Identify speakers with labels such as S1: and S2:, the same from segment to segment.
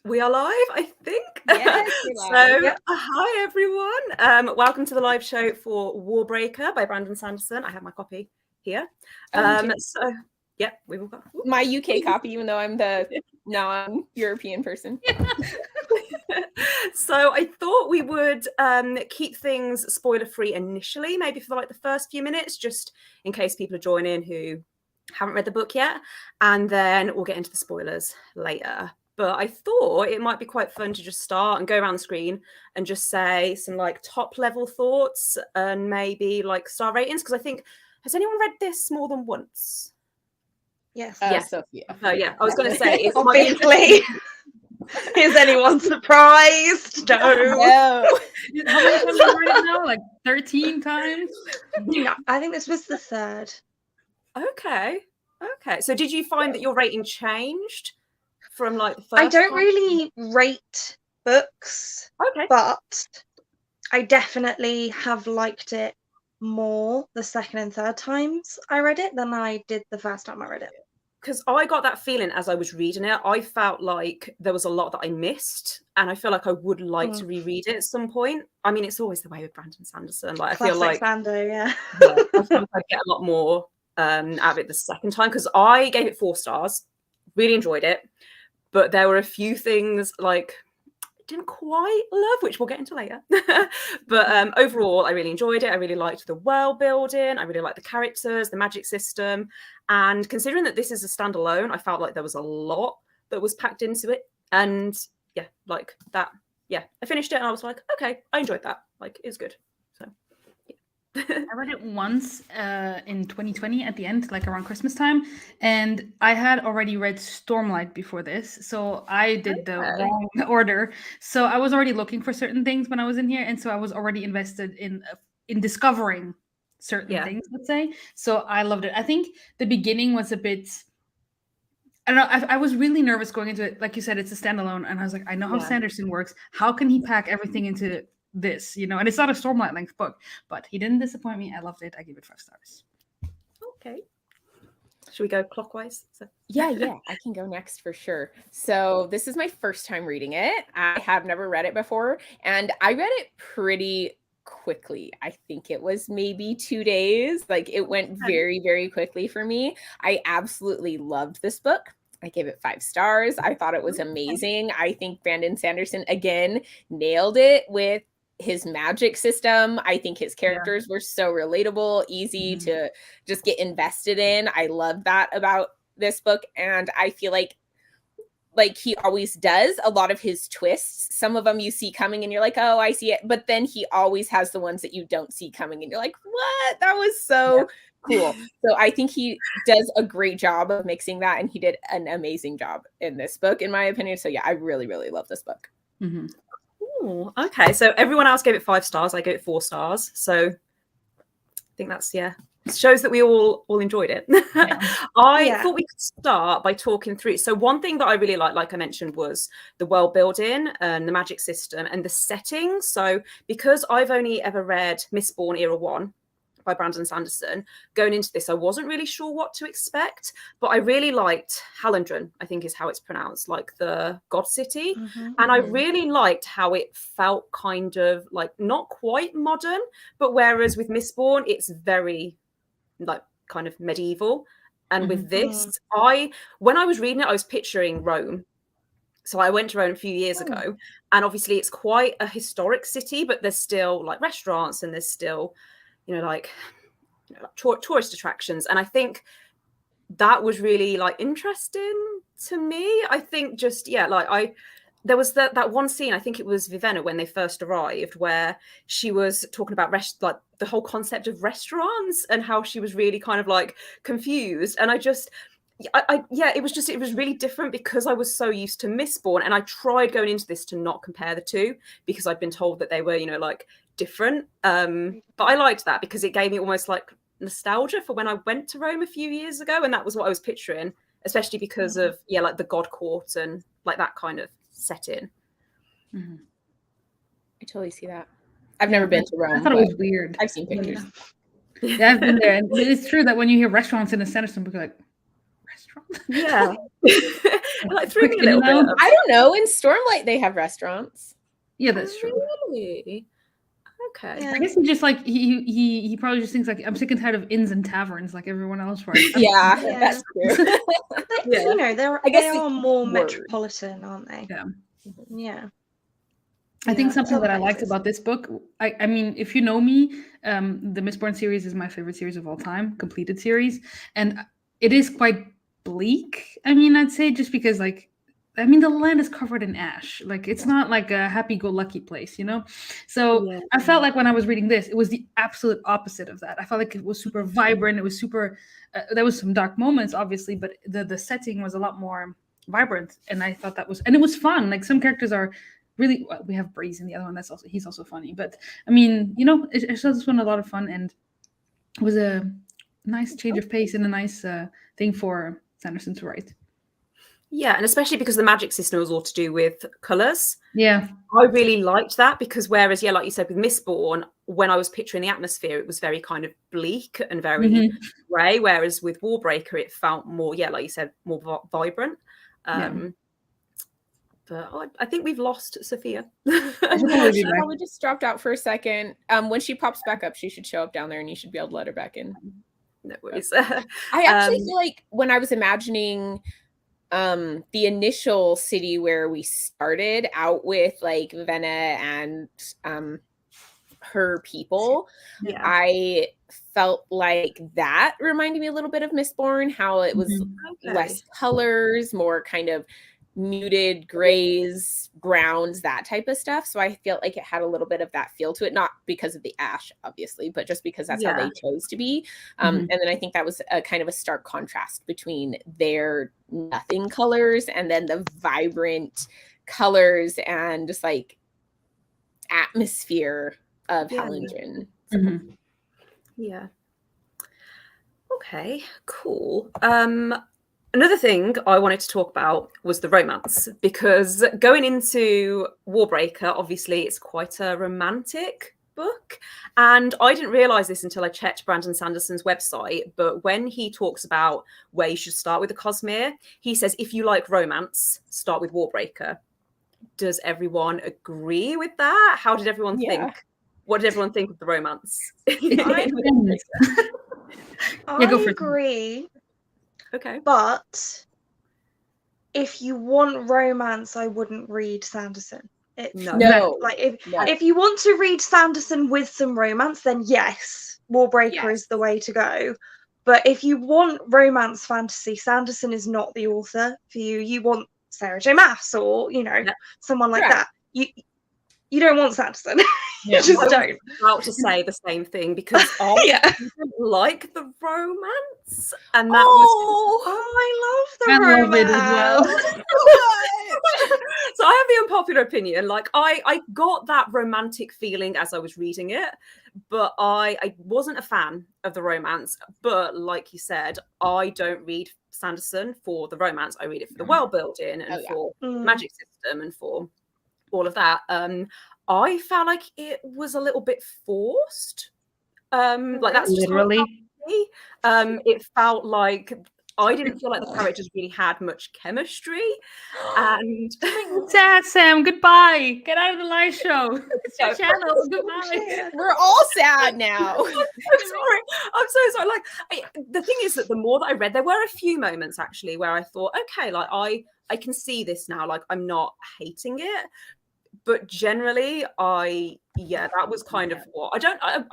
S1: We are live, I think.
S2: Yes,
S1: Hi everyone. Welcome to the live show for Warbreaker by Brandon Sanderson. I have my copy here. We've all got
S2: my UK copy, even though I'm the non-European person.
S1: So I thought we would keep things spoiler-free initially, maybe for the first few minutes, just in case people are joining who haven't read the book yet, and then we'll get into the spoilers later. But I thought it might be quite fun to just start and go around the screen and just say some top level thoughts and maybe star ratings. Because I think, has anyone read this more than once?
S3: Yes.
S1: Yes.
S2: Sophia.
S1: Oh yeah, I was going to say it's
S3: obviously. Is anyone surprised? No.
S4: How many times have you read it now? Like 13 times?
S3: No, I think this was the third.
S1: Okay. So did you find that your rating changed from the first
S3: I don't
S1: time?
S3: really rate books.
S1: Okay.
S3: But I definitely have liked it more the second and third times I read it than I did the first time I read it.
S1: Because I got that feeling as I was reading it. I felt like there was a lot that I missed, and I feel like I would like to reread it at some point. I mean, it's always the way with Brandon Sanderson. I feel like
S3: Sando, yeah.
S1: I feel like I get a lot more out of it the second time, because I gave it 4 stars, really enjoyed it, but there were a few things I didn't quite love, which we'll get into later. But overall, I really enjoyed it. I really liked the world building. I really liked the characters, the magic system. And considering that this is a standalone, I felt like there was a lot that was packed into it. And I finished it and I was like, okay, I enjoyed that. It was good. So
S4: I read it once in 2020 at the end, around Christmas time, and I had already read Stormlight before this, so I did the wrong order. So I was already looking for certain things when I was in here, and so I was already invested in discovering certain things, let's say. So I loved it. I think the beginning was a bit, I don't know, I was really nervous going into it. Like you said, it's a standalone, and I was like, I know how Sanderson works. How can he pack everything into this, and it's not a Stormlight length book, but he didn't disappoint me. I loved it. I gave it 5 stars.
S1: Okay. Should we go clockwise?
S2: Yeah, I can go next for sure. So this is my first time reading it. I have never read it before, and I read it pretty quickly. I think it was maybe 2 days. It went very, very quickly for me. I absolutely loved this book. I gave it 5 stars. I thought it was amazing. I think Brandon Sanderson, again, nailed it with his magic system. I think his characters were so relatable, easy to just get invested in. I love that about this book. And I feel like he always does a lot of his twists. Some of them you see coming and you're like, oh, I see it. But then he always has the ones that you don't see coming and you're like, what? That was so cool. So I think he does a great job of mixing that, and he did an amazing job in this book, in my opinion. So yeah, I really, really love this book.
S4: Mm-hmm.
S1: Ooh, okay, so everyone else gave it 5 stars. I gave it 4 stars. So I think that's shows that we all enjoyed it. I thought we could start by talking through. So one thing that I really liked, like I mentioned, was the world building and the magic system and the setting. So because I've only ever read Mistborn Era 1 by Brandon Sanderson, going into this, I wasn't really sure what to expect, but I really liked Hallandren, I think is how it's pronounced, the God City. And I really liked how it felt kind of not quite modern, but whereas with Mistborn, it's very kind of medieval. And with this, when I was reading it, I was picturing Rome. So I went to Rome a few years ago, and obviously it's quite a historic city, but there's still restaurants and there's still tourist attractions. And I think that was really interesting to me. I think just there was that one scene, I think it was Vivenna when they first arrived, where she was talking about the whole concept of restaurants and how she was really kind of confused. And it was really different because I was so used to Mistborn, and I tried going into this to not compare the two because I'd been told that they were different. But I liked that because it gave me almost nostalgia for when I went to Rome a few years ago, and that was what I was picturing, especially because of the God Court and that kind of setting.
S2: I totally see that. I've never been to Rome.
S4: I thought it was weird.
S2: I've seen pictures.
S4: Yeah, I've been there, and it's true that when you hear restaurants in the Sanderson book, you're like, restaurant?
S1: Yeah. Like threw me a little bit.
S2: I don't know. In Stormlight, they have restaurants.
S4: Yeah, that's true.
S1: Really? Okay.
S3: Yeah.
S4: I guess he just like he probably just thinks like I'm sick and tired of inns and taverns like everyone else, right?
S2: Yeah,
S3: Yeah.
S2: that's true.
S3: But, you know, they are more metropolitan, aren't they?
S4: Yeah.
S3: Yeah.
S4: I think
S3: Yeah,
S4: something
S3: some
S4: that I liked
S3: places.
S4: about this book, I mean, if you know me, the Mistborn series is my favorite series of all time, completed series, and it is quite bleak. I mean, I'd say just because like, I mean, the land is covered in ash. Like, it's not like a happy-go-lucky place, you know. So
S1: Yeah.
S4: I felt like when I was reading this, it was the absolute opposite of that. I felt like it was super vibrant. It was super. There was some dark moments, obviously, but the setting was a lot more vibrant, and I thought that was, and it was fun. Like some characters are really, well, we have Breeze in the other one. He's also funny. But I mean, you know, I saw this one a lot of fun, and it was a nice change of pace and a nice thing for Sanderson to write.
S1: Yeah, and especially because the magic system was all to do with colours.
S4: Yeah,
S1: I really liked that because whereas, yeah, like you said with Mistborn, when I was picturing the atmosphere, it was very kind of bleak and very grey. Whereas with Warbreaker, it felt more, yeah, like you said, more vibrant. But I think we've lost Sophia.
S2: No, she probably just dropped out for a second. When she pops back up, she should show up down there, and you should be able to let her back in.
S1: No worries.
S2: I actually feel like when I was imagining the initial city where we started out with, like Venna and her people,
S1: Yeah.
S2: I felt like that reminded me a little bit of Mistborn, how it was less colors, more kind of muted grays, browns, that type of stuff. So I felt like it had a little bit of that feel to it, not because of the ash, obviously, but just because that's how they chose to be. And then I think that was a kind of a stark contrast between their nothing colors and then the vibrant colors and just like atmosphere of Hellingen.
S1: Yeah. Okay, cool. Another thing I wanted to talk about was the romance, because going into Warbreaker, obviously it's quite a romantic book. And I didn't realise this until I checked Brandon Sanderson's website, but when he talks about where you should start with the Cosmere, he says, if you like romance, start with Warbreaker. Does everyone agree with that? How did everyone think? What did everyone think of the romance?
S3: I agree.
S1: Okay.
S3: But if you want romance, I wouldn't read Sanderson.
S2: No.
S3: Like if you want to read Sanderson with some romance, then yes, Warbreaker is the way to go. But if you want romance fantasy, Sanderson is not the author for you. You want Sarah J. Maas or, you know, someone like that. You don't want Sanderson. You just don't.
S1: I was about to say the same thing because I didn't like the romance, and that
S3: I love the romance.
S4: Well.
S1: So I have the unpopular opinion. Like I got that romantic feeling as I was reading it, but I wasn't a fan of the romance. But like you said, I don't read Sanderson for the romance. I read it for the world building and for magic system and for all of that. I felt like it was a little bit forced. Like that's
S4: literally.
S1: It felt like I didn't feel like the characters really had much chemistry. And
S4: sad, Sam. Goodbye. Get out of the live show. It's your channel. Goodbye.
S2: We're all sad now.
S1: I'm sorry. I'm so sorry. Like the thing is that the more that I read, there were a few moments actually where I thought, okay, like I can see this now. Like I'm not hating it. But generally, that was kind of what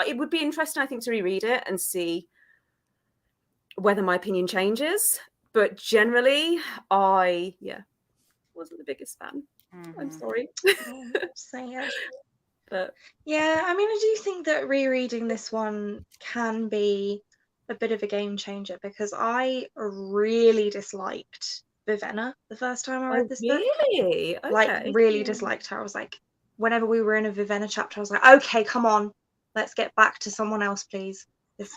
S1: it would be interesting, I think, to reread it and see whether my opinion changes. But generally, I wasn't the biggest fan. I'm sorry. But
S3: yeah, I mean, I do think that rereading this one can be a bit of a game changer because I really disliked Vivenna the first time I read this book.
S1: Really? Okay.
S3: Like, really disliked her. I was like, whenever we were in a Vivenna chapter, I was like, okay, come on, let's get back to someone else, please. This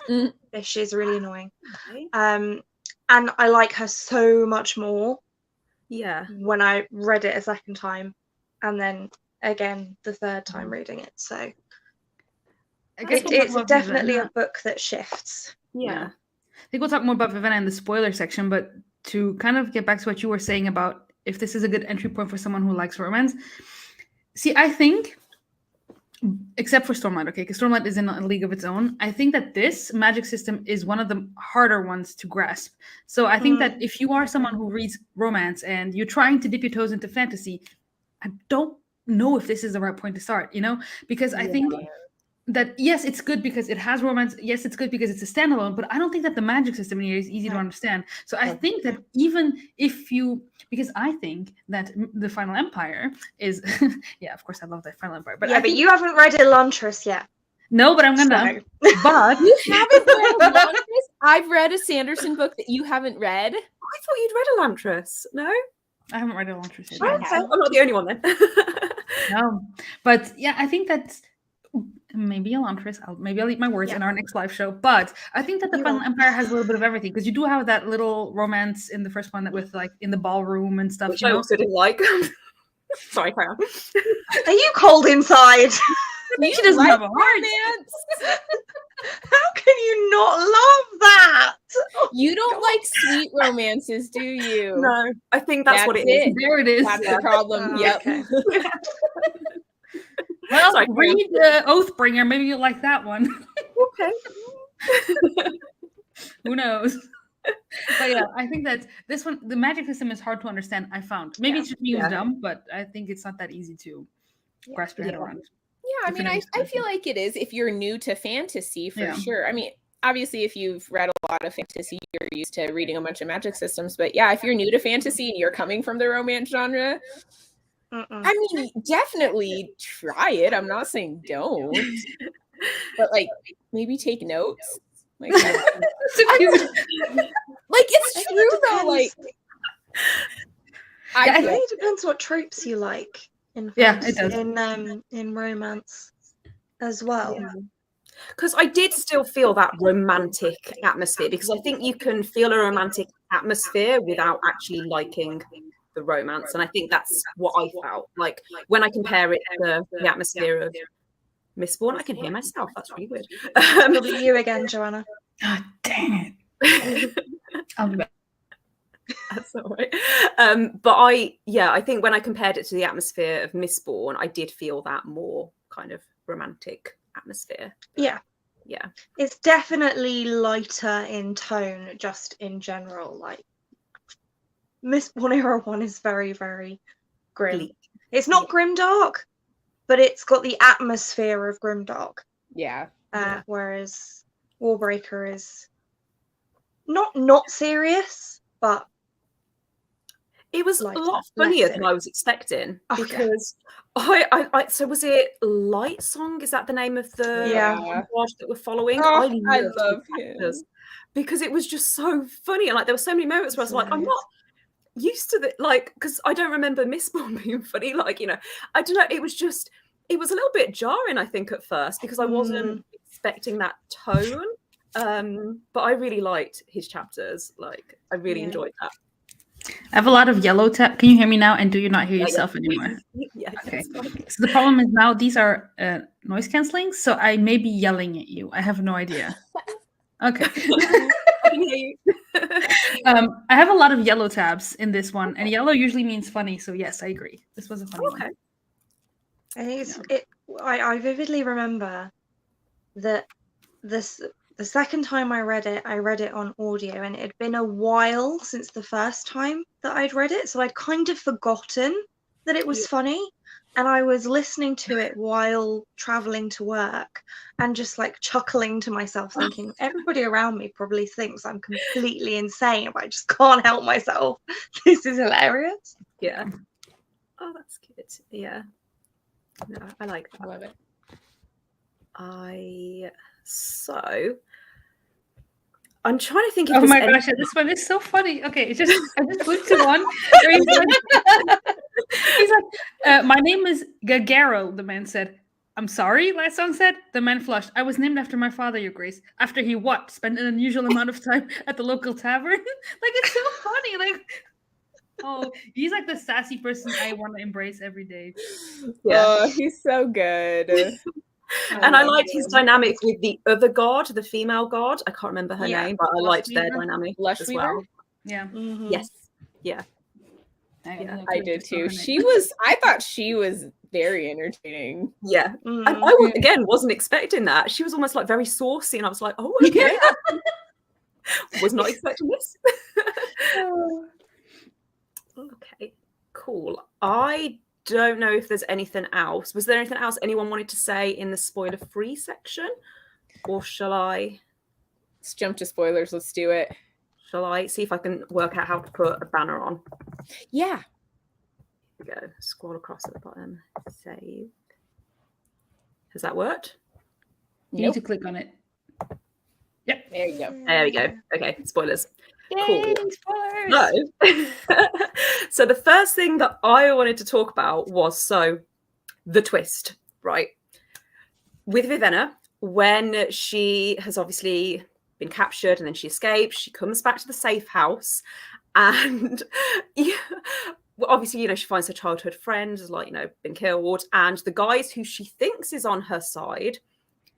S3: bitch is really annoying.
S1: Okay.
S3: And I like her so much more.
S1: Yeah.
S3: When I read it a second time, and then again the third time reading it. So it's definitely a book that shifts.
S1: Yeah.
S4: I think we'll talk more about Vivenna in the spoiler section, but to kind of get back to what you were saying about if this is a good entry point for someone who likes romance. See, I think, except for Stormlight, okay, because Stormlight is in a league of its own, I think that this magic system is one of the harder ones to grasp. So I think that if you are someone who reads romance and you're trying to dip your toes into fantasy, I don't know if this is the right point to start, because I think that, yes, it's good because it has romance. Yes, it's good because it's a standalone, but I don't think that the magic system here is easy to understand. So I think that even if you, because I think that the Final Empire is, yeah, of course I love the Final Empire. But
S3: but you haven't read Elantris yet.
S4: No, but I'm gonna.
S3: So.
S4: But
S2: you haven't read Elantris? I've read a Sanderson book that you haven't read.
S1: I thought you'd read Elantris. No?
S4: I haven't read Elantris yet.
S1: Okay. I'm not the only one then.
S4: No, but yeah, I think that's maybe Elantris. Maybe I'll eat my words in our next live show. But I think that the Final Empire has a little bit of everything, because you do have that little romance in the first one that with like in the ballroom and stuff.
S1: Which I also didn't like. Sorry, carry on.
S3: Are you cold inside?
S4: She doesn't have a heart.
S3: How can you not love that?
S2: You don't like sweet romances, do you?
S1: No, I think that's what it is.
S4: There it is.
S2: That's the problem. Yep.
S3: Okay.
S4: Well, read Oathbringer. Maybe you'll like that one.
S1: Okay.
S4: Who knows? But yeah, I think that this one, the magic system is hard to understand. I found maybe it's just me who's dumb, but I think it's not that easy to grasp your head around.
S2: Yeah, I mean, I feel like it is if you're new to fantasy for sure. I mean, obviously, if you've read a lot of fantasy, you're used to reading a bunch of magic systems. But yeah, if you're new to fantasy and you're coming from the romance genre, I mean, definitely try it. I'm not saying don't, but like maybe take notes. Like, it's true though. Like,
S3: I think it depends what tropes you like in
S4: it does.
S3: in romance as well.
S1: Because I did still feel that romantic atmosphere, because I think you can feel a romantic atmosphere without actually liking the romance, and I think that's what I felt like when I compare it to the atmosphere of Mistborn. I can hear myself. That's really weird.
S3: It'll be you again, Joanna.
S4: God dang it! I'll be back.
S1: That's all right. But I think when I compared it to the atmosphere of Mistborn, I did feel that more kind of romantic atmosphere.
S3: Yeah. It's definitely lighter in tone, just in general. Like Mistborn Era 1 is very, very grim. It's not grimdark, but it's got the atmosphere of grimdark.
S2: Yeah.
S3: Whereas Warbreaker is not serious, but
S1: it was a lot funnier than I was expecting, because I so was it Light Song? Is that the name of the watch that we're following?
S2: Oh, I love him
S1: because it was just so funny, and like there were so many moments where I was like, I'm not used to that, like, because I don't remember Mistborn being funny, like, I don't know, it was a little bit jarring, I think, at first, because I wasn't expecting that tone, but I really liked his chapters. Like, I really enjoyed that.
S4: I have a lot of yellow tab. Can you hear me now? And do you not hear yourself anymore?
S1: Yeah.
S4: Okay. So the problem is now these are noise canceling, so I may be yelling at you. I have no idea. Okay.
S1: I can hear you.
S4: I have a lot of yellow tabs in this one, and yellow usually means funny. So yes, I agree. This was a funny one.
S3: I vividly remember that the second time I read it on audio, and it had been a while since the first time that I'd read it, so I'd kind of forgotten that it was funny, and I was listening to it while traveling to work and just like chuckling to myself, thinking everybody around me probably thinks I'm completely insane, but I just can't help myself. This is hilarious.
S1: Yeah. Oh, that's good. Yeah. No, I like that.
S2: I love it.
S1: So I'm trying to think.
S4: Oh my gosh, this one is so funny. Okay, I just looked to one. He's like, my name is Gagaro, the man said. I'm sorry, Light Song said. The man flushed. I was named after my father, Your Grace. After he what? Spent an unusual amount of time at the local tavern? Like, it's so funny. Like, oh, he's like the sassy person I want to embrace every day.
S2: Yeah. Oh, he's so good.
S1: And I liked his dynamic with the other god, the female god. I can't remember her name, but I liked their dynamic as well.
S4: Yeah.
S3: Mhm.
S1: Yes. Yeah.
S2: I did too. I thought she was very entertaining.
S1: Yeah.
S3: Mhm.
S1: And I again wasn't expecting that. She was almost like very saucy, and I was like, oh, okay. Was not expecting this. Okay, cool. I don't know if there's anything else. Was there anything else anyone wanted to say in the spoiler-free section? Or shall I?
S2: Let's jump to spoilers. Let's do it.
S1: Shall I see if I can work out how to put a banner on?
S2: Yeah.
S1: Here we go. Scroll across at the bottom. Save. Has that worked?
S4: You need to click on it. Yep.
S2: There you go.
S1: There we go. Okay, spoilers.
S2: Yay,
S1: Cool.
S2: spoilers.
S1: So the first thing that I wanted to talk about was the twist, right? With Vivenna, when she has obviously been captured and then she escapes, she comes back to the safe house, and obviously, she finds her childhood friend has been killed, and the guys who she thinks is on her side,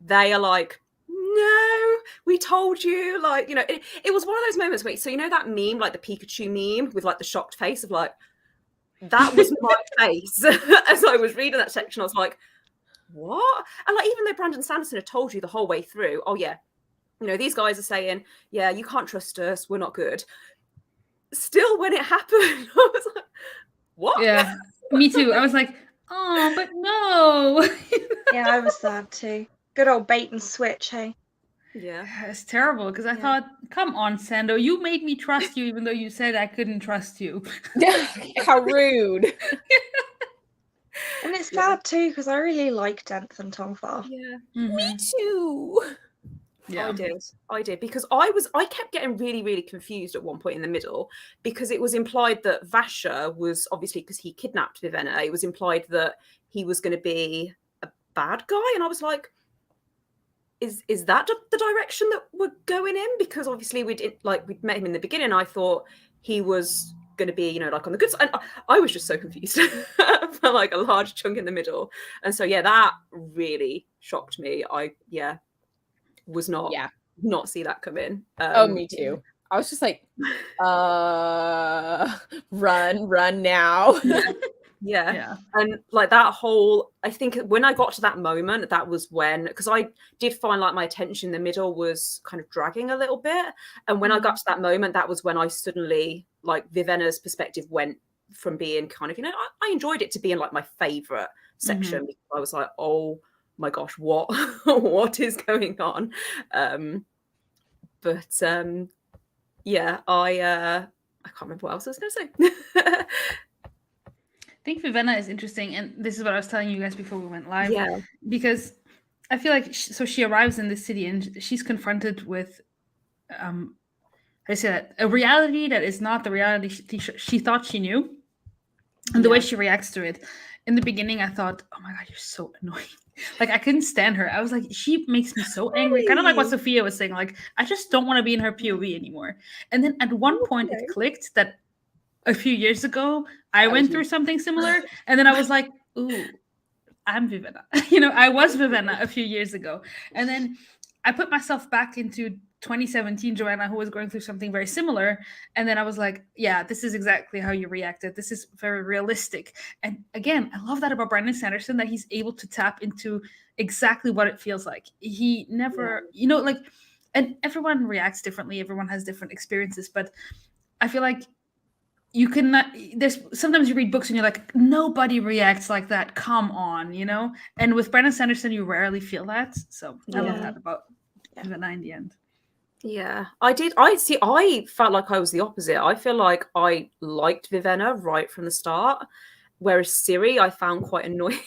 S1: they are like, no, we told you, it was one of those moments where, that meme, like the Pikachu meme with the shocked face of that was my face as I was reading that section. I was like, what? And even though Brandon Sanderson had told you the whole way through, oh yeah, these guys are saying, yeah, you can't trust us, we're not good. Still, when it happened, I was like, what?
S4: Yeah, me too. I was like, oh, but no.
S3: Yeah, I was sad too. Good old bait and switch, hey?
S1: Yeah.
S4: It's terrible because I thought, come on, Sando, you made me trust you even though you said I couldn't trust you.
S2: How rude.
S3: And it's sad too because I really like Denth and Tongfar.
S1: Yeah.
S4: Mm-hmm.
S2: Me too.
S1: Yeah. I did because I kept getting really, really confused at one point in the middle because it was implied that Vasher was, obviously because he kidnapped Vivenna, it was implied that he was going to be a bad guy, and I was like, is that the direction that we're going in? Because obviously we'd met him in the beginning. I thought he was going to be, on the good side. And I was just so confused for a large chunk in the middle. And so, that really shocked me. I was not see that come in.
S2: Me too. I was just like, run now.
S1: Yeah. And that whole, I think when I got to that moment, that was when, because I did find my attention in the middle was kind of dragging a little bit. And when I got to that moment, that was when I suddenly, Vivenna's perspective went from being kind of, I enjoyed it to being my favorite section. Because I was like, oh my gosh, what what is going on? I can't remember what else I was going to say.
S4: I think Vivenna is interesting, and this is what I was telling you guys before we went live.
S1: Yeah.
S4: Because I feel like she arrives in this city and she's confronted with, a reality that is not the reality she thought she knew, and the way she reacts to it. In the beginning, I thought, oh my god, you're so annoying. I couldn't stand her. I was like, she makes me so angry. Kind of like what Sophia was saying. I just don't want to be in her POV anymore. And then at one point, it clicked that a few years ago, I went through something similar. And then I was like, ooh, I'm Vivenna. I was Vivenna a few years ago. And then I put myself back into 2017 Joanna, who was going through something very similar. And then I was like, yeah, this is exactly how you reacted. This is very realistic. And again, I love that about Brandon Sanderson, that he's able to tap into exactly what it feels like. He never, and everyone reacts differently. Everyone has different experiences. But I feel like you cannot, sometimes you read books and you're like, nobody reacts like that. Come on, And with Brandon Sanderson, you rarely feel that. So I love that about Vivenna in the end.
S1: Yeah, I did. I felt like I was the opposite. I feel like I liked Vivenna right from the start, whereas Ciri I found quite annoying.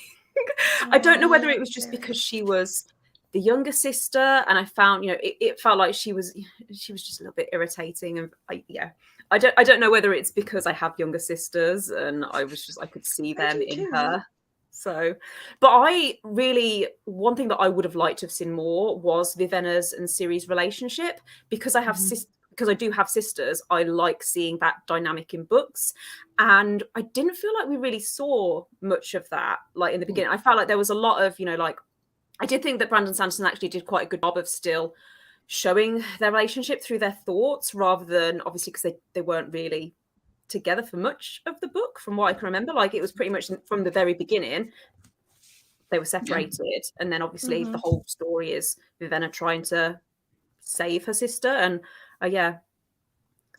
S1: I don't know whether it was just because she was the younger sister, and I found, it felt like she was just a little bit irritating, and I don't know whether it's because I have younger sisters and I could see them in her. So, but one thing that I would have liked to have seen more was Vivenna's and Ciri's relationship, because I have because I do have sisters. I like seeing that dynamic in books, and I didn't feel like we really saw much of that. In the beginning, I felt like there was a lot of, I did think that Brandon Sanderson actually did quite a good job of still showing their relationship through their thoughts, rather than obviously because they weren't really together for much of the book, from what I can remember. Like, it was pretty much from the very beginning they were separated, and then obviously the whole story is Vivenna trying to save her sister. And yeah,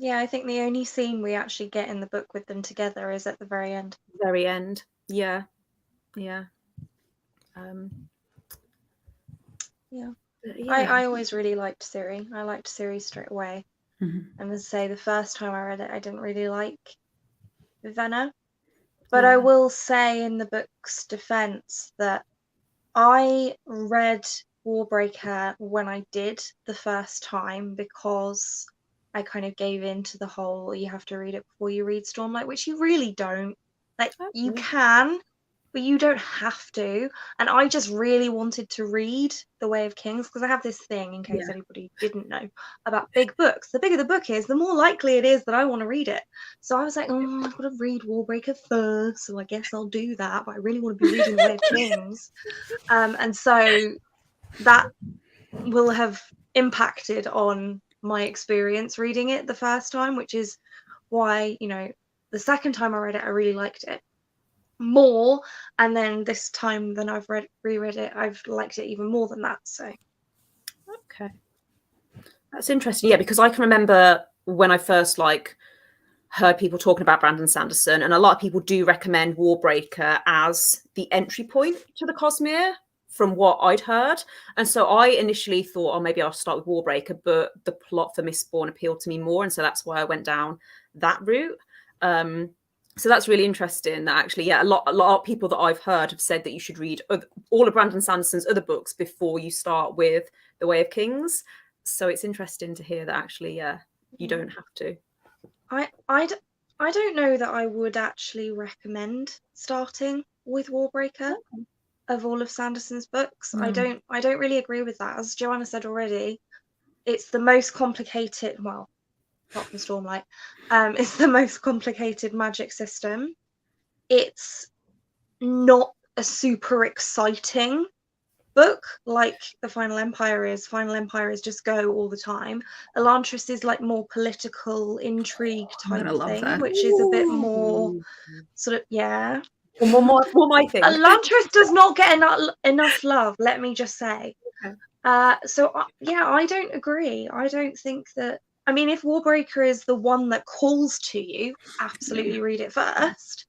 S3: I think the only scene we actually get in the book with them together is at the very end.
S1: Yeah.
S3: I always really liked Ciri. I liked Ciri straight away. And as I say, the first time I read it, I didn't really like Vivenna. But I will say, in the book's defense, that I read Warbreaker when I did the first time because I kind of gave in to the whole you have to read it before you read Stormlight, which you really don't. Like, you can, but you don't have to. And I just really wanted to read The Way of Kings, because I have this thing, in case anybody didn't know, about big books. The bigger the book is, the more likely it is that I want to read it. So I was like, I've got to read Warbreaker first, so I guess I'll do that. But I really want to be reading The Way of Kings. And so that will have impacted on my experience reading it the first time, which is why, the second time I read it, I really liked it more, and then this time then I've reread it, I've liked it even more than that. So
S1: okay, that's interesting. Yeah, because I can remember when I first heard people talking about Brandon Sanderson, and a lot of people do recommend Warbreaker as the entry point to the Cosmere, from what I'd heard. And so I initially thought, maybe I'll start with Warbreaker, but the plot for Mistborn appealed to me more, and so that's why I went down that route. So that's really interesting that actually, a lot of people that I've heard have said that you should read all of Brandon Sanderson's other books before you start with The Way of Kings. So it's interesting to hear that actually, you don't have to.
S3: I don't know that I would actually recommend starting with Warbreaker of all of Sanderson's books. I don't really agree with that. As Joanna said already, it's the most complicated, well, apart from Stormlight, it's the most complicated magic system. It's not a super exciting book like the Final Empire is. Final Empire is just go all the time. Elantris is like more political intrigue type thing, which is a bit more sort of,
S1: more my thing.
S3: Elantris does not get enough love, let me just say. So I don't agree. I don't think that, I mean, if Warbreaker is the one that calls to you, absolutely read it first.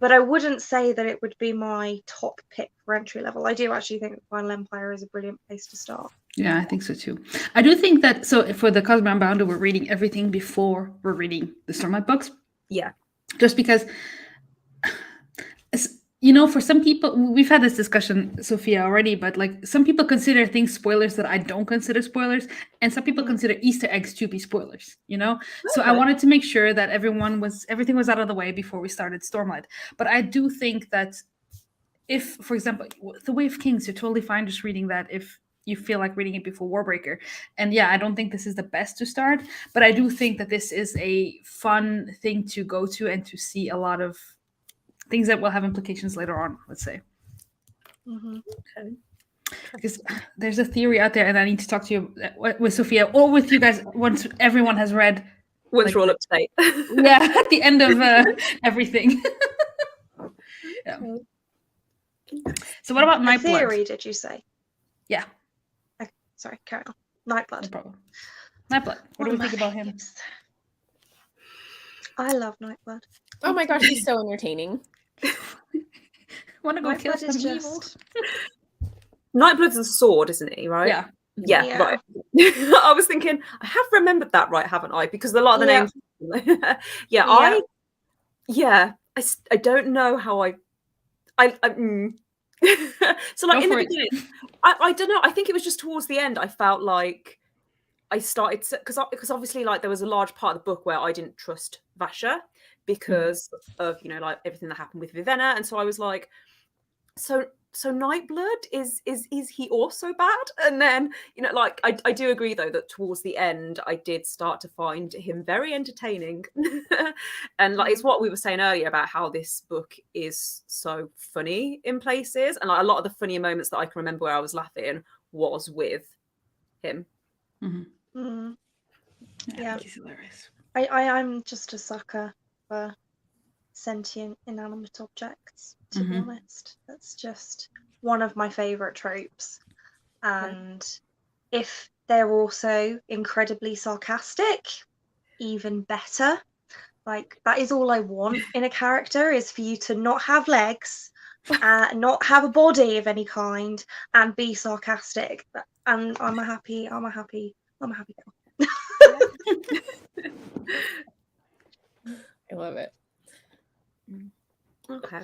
S3: But I wouldn't say that it would be my top pick for entry level. I do actually think Final Empire is a brilliant place to start.
S4: Yeah, I think so too. I do think that, so for the Cosmere Unbounded, we're reading everything before we're reading the Stormlight books.
S1: Yeah.
S4: Just because, for some people, we've had this discussion, Sophia, already, but some people consider things spoilers that I don't consider spoilers, and some people consider Easter eggs to be spoilers, So I wanted to make sure that everything was out of the way before we started Stormlight. But I do think that if, for example, The Way of Kings, you're totally fine just reading that if you feel like reading it before Warbreaker. And I don't think this is the best to start, but I do think that this is a fun thing to go to and to see a lot of things that will have implications later on, let's say.
S1: Okay.
S4: Because there's a theory out there, and I need to talk to you with Sophia or with you guys once everyone has read.
S1: Once we're all up to date.
S4: At the end of everything. So what about Nightblood?
S3: Theory, did you say?
S4: Yeah.
S3: Okay, sorry, carry on. Nightblood.
S4: No problem. Nightblood. What do we think about him?
S3: I love Nightblood.
S2: Oh my gosh, he's so entertaining.
S4: Want to go kill some evil?
S1: Nightblood's a sword, isn't he? Right? Yeah. Right. I was thinking, I have remembered that right, haven't I? Because a lot of the names. I don't know how I so in the beginning, I don't know. I think it was just towards the end. I felt like I started because obviously there was a large part of the book where I didn't trust Vasha because of everything that happened with Vivenna, and so I was like, so Nightblood is he also bad? And then I do agree though that towards the end I did start to find him very entertaining, and it's what we were saying earlier about how this book is so funny in places, and a lot of the funnier moments that I can remember where I was laughing was with him.
S3: Yeah.
S4: He's hilarious.
S3: I'm just a sucker for sentient inanimate objects, to be honest. That's just one of my favorite tropes. And if they're also incredibly sarcastic, even better. Like, that is all I want in a character, is for you to not have legs, not have a body of any kind, and be sarcastic. And I'm a happy girl.
S2: I love it.
S1: Okay.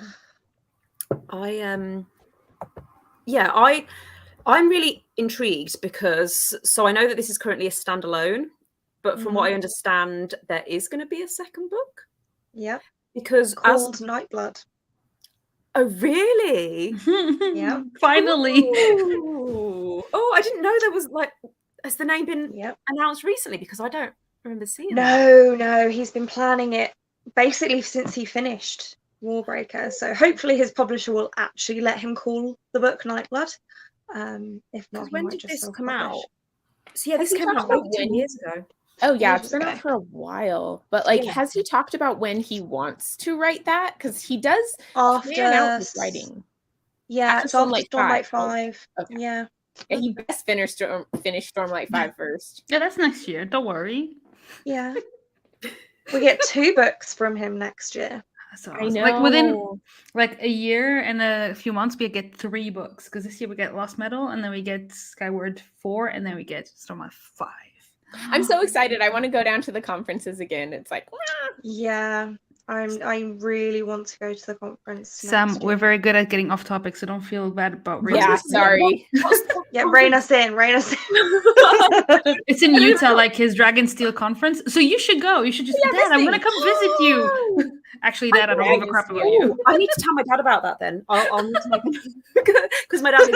S1: I'm really intrigued because I know that this is currently a standalone, but from what I understand, there is going to be a second book.
S3: Yep.
S1: Because
S3: called Nightblood.
S1: Oh, really?
S3: Yeah.
S4: Finally.
S1: Ooh. Oh, I didn't know there was has the name been announced recently? Because I don't remember seeing that.
S3: No, he's been planning it basically since he finished Warbreaker. So hopefully his publisher will actually let him call the book Nightblood. If not,
S1: when did this come out? So yeah, this came out
S2: about
S1: 10 years ago.
S2: Oh yeah, it's been out for a while. But has he talked about when he wants to write that? Because he does plan out his writing.
S3: Yeah, it's after Stormlight 5.
S2: Okay.
S3: Yeah.
S2: Yeah, he best finish Stormlight 5 first.
S4: Yeah, that's next year. Don't worry.
S3: Yeah. We get 2 books from him next year.
S4: So awesome. I know. Like within a year and a few months, we get 3 books. Because this year we get Lost Metal, and then we get Skyward 4, and then we get Stormlight 5.
S2: I'm so excited. I want to go down to the conferences again. It's like,
S3: yeah, I really want to go to the conference.
S4: Sam, we're very good at getting off topic, so don't feel bad about
S2: sorry.
S3: Rein us in.
S4: It's in Utah, his Dragonsteel conference. So you should go. You should just, Dad, I'm gonna come visit you. Actually, Dad, I don't give a crap about you.
S1: I need to tell my dad about that then. I'll need to make because my dad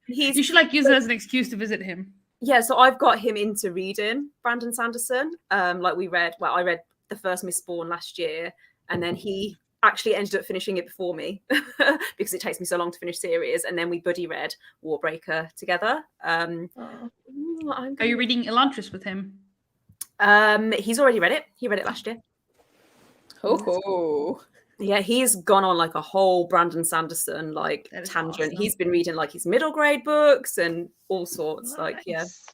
S1: is.
S4: You should use it as an excuse to visit him.
S1: Yeah, so I've got him into reading Brandon Sanderson. I read the first Mistborn last year, and then he actually ended up finishing it before me because it takes me so long to finish series. And then we buddy read Warbreaker together.
S4: Are you reading Elantris with him?
S1: He's already read it. He read it last year.
S2: Oh.
S1: Yeah, he's gone on a whole Brandon Sanderson tangent. Awesome. He's been reading his middle grade books and all sorts.
S3: Nice.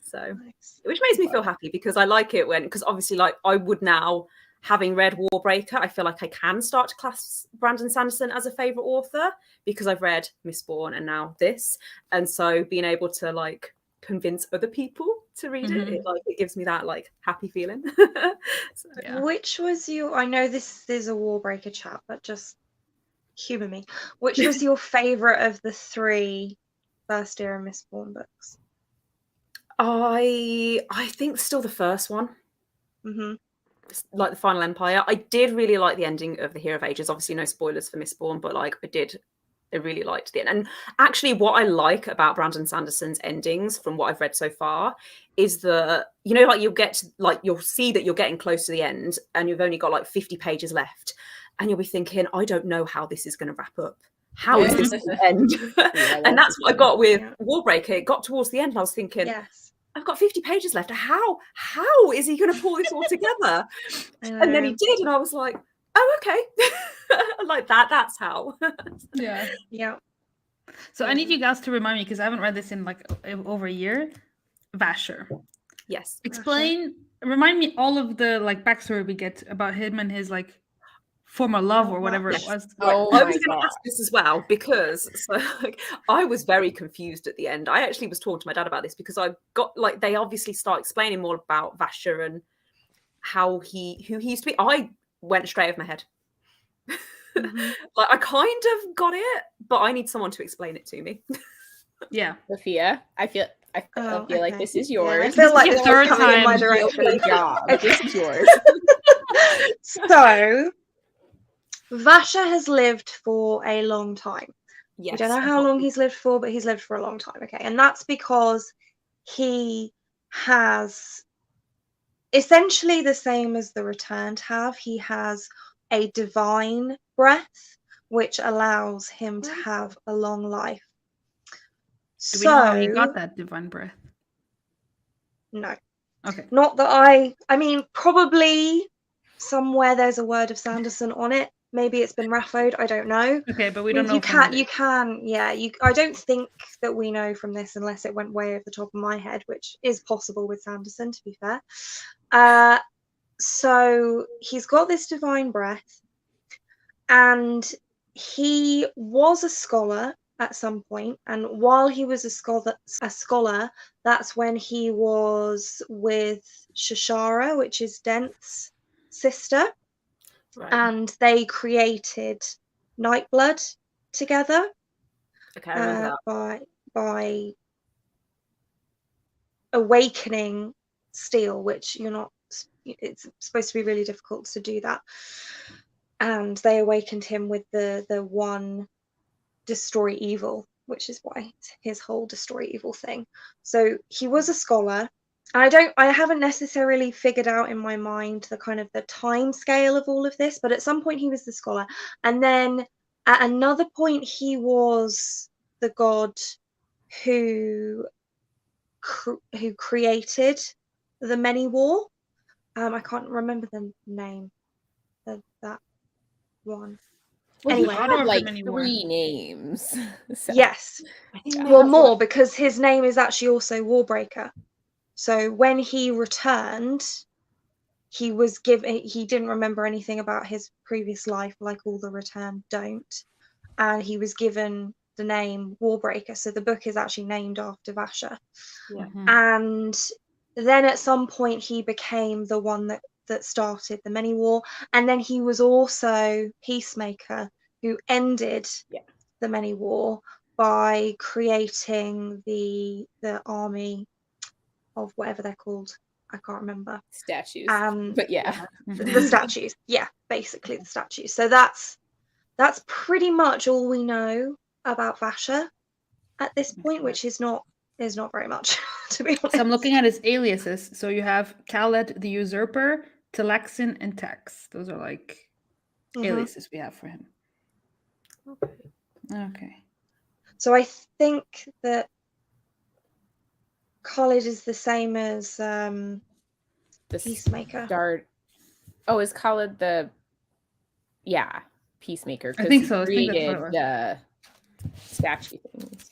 S1: So which makes me feel happy because I like it because obviously I would now, having read Warbreaker, I feel like I can start to class Brandon Sanderson as a favorite author because I've read Mistborn and now this, and so being able to convince other people to read it, it gives me that happy feeling. So, yeah.
S3: Which was I know this is a Warbreaker chat, but just humor me. Which was your favorite of the 3 first era Mistborn books?
S1: I think still the first one. The Final Empire. I did really like the ending of the Hero of Ages. Obviously no spoilers for Mistborn, but I really liked the end. And actually what I like about Brandon Sanderson's endings from what I've read so far is that, you'll get to, you'll see that you're getting close to the end and you've only got 50 pages left and you'll be thinking, I don't know how this is going to wrap up. How is this going to end? And that's what I got with Warbreaker. It got towards the end and I was thinking, I've got 50 pages left. How is he going to pull this all together? And then he did. And I was like, oh, okay. That's how.
S3: Yeah.
S4: So I need you guys to remind me, because I haven't read this in over a year. Vasher.
S1: Yes.
S4: Remind me all of the backstory we get about him and his former love or whatever it was.
S1: Oh, I was going to ask this as well because I was very confused at the end. I actually was talking to my dad about this because I got they obviously start explaining more about Vasher and who he used to be. I went straight over my head. I kind of got it, but I need someone to explain it to me.
S4: Yeah,
S2: Sophia, I feel like this is yours.
S3: Yeah, I feel like
S4: this is your third time.
S3: In my direction.
S2: Job. This is yours.
S3: So, Vasher has lived for a long time.
S1: Yes.
S3: We don't know how long he's lived for, but he's lived for a long time. Okay, and that's because he has essentially the same as the Returned have. He has a divine breath, which allows him to have a long life.
S4: Do we know how he got that divine breath?
S3: No.
S4: Okay.
S3: Not that I mean, probably somewhere there's a word of Sanderson on it. Maybe it's been Raffoed, I don't know.
S4: Okay, but we
S3: I mean,
S4: don't know.
S3: I don't think that we know from this unless it went way over the top of my head, which is possible with Sanderson, to be fair. So he's got this divine breath, and he was a scholar at some point, and while he was a scholar, that's when he was with Shashara, which is Dent's sister, and they created Nightblood together.
S1: Okay, I remember that.
S3: By awakening steel, which it's supposed to be really difficult to do that. And they awakened him with the one destroy evil, which is why his whole destroy evil thing. So he was a scholar. I haven't necessarily figured out in my mind the kind of the time scale of all of this, but at some point he was the scholar, and then at another point he was the god who created the many war. I can't remember the name of that one.
S2: Well,
S3: anyway,
S2: he had like 3 names. So.
S3: Yes. Well, more, because his name is actually also Warbreaker. So when he returned, he didn't remember anything about his previous life, like all the returned don't. And he was given the name Warbreaker. So the book is actually named after Vasha.
S1: Yeah.
S3: And then at some point he became the one that started the many war. And then he was also Peacemaker, who ended the many war by creating the army of whatever they're called. I can't remember.
S2: Statues. But yeah.
S3: The statues. Yeah, basically the statues. So that's pretty much all we know about Vasha at this point, which is not very much, to be honest.
S4: So I'm looking at his aliases. So you have Khaled the Usurper, Telexin, and Tex. Those are like aliases we have for him. Okay.
S3: So I think that Khaled is the same as the Peacemaker.
S2: Is Khaled the Peacemaker?
S4: I think so.
S2: He created the statue things.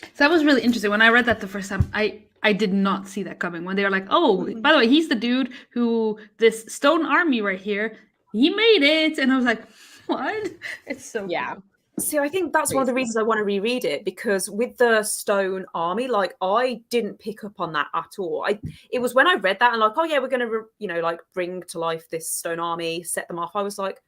S4: So that was really interesting. When I read that the first time, I did not see that coming. When they were like, oh, by the way, he's the dude who this stone army right here, he made it. And I was like, what? It's so cool.
S1: See, I think that's one of the reasons I want to reread it, because with the stone army, like, I didn't pick up on that at all. It was when I read that and like, oh yeah, we're going to, like, bring to life this stone army, set them off. I was like,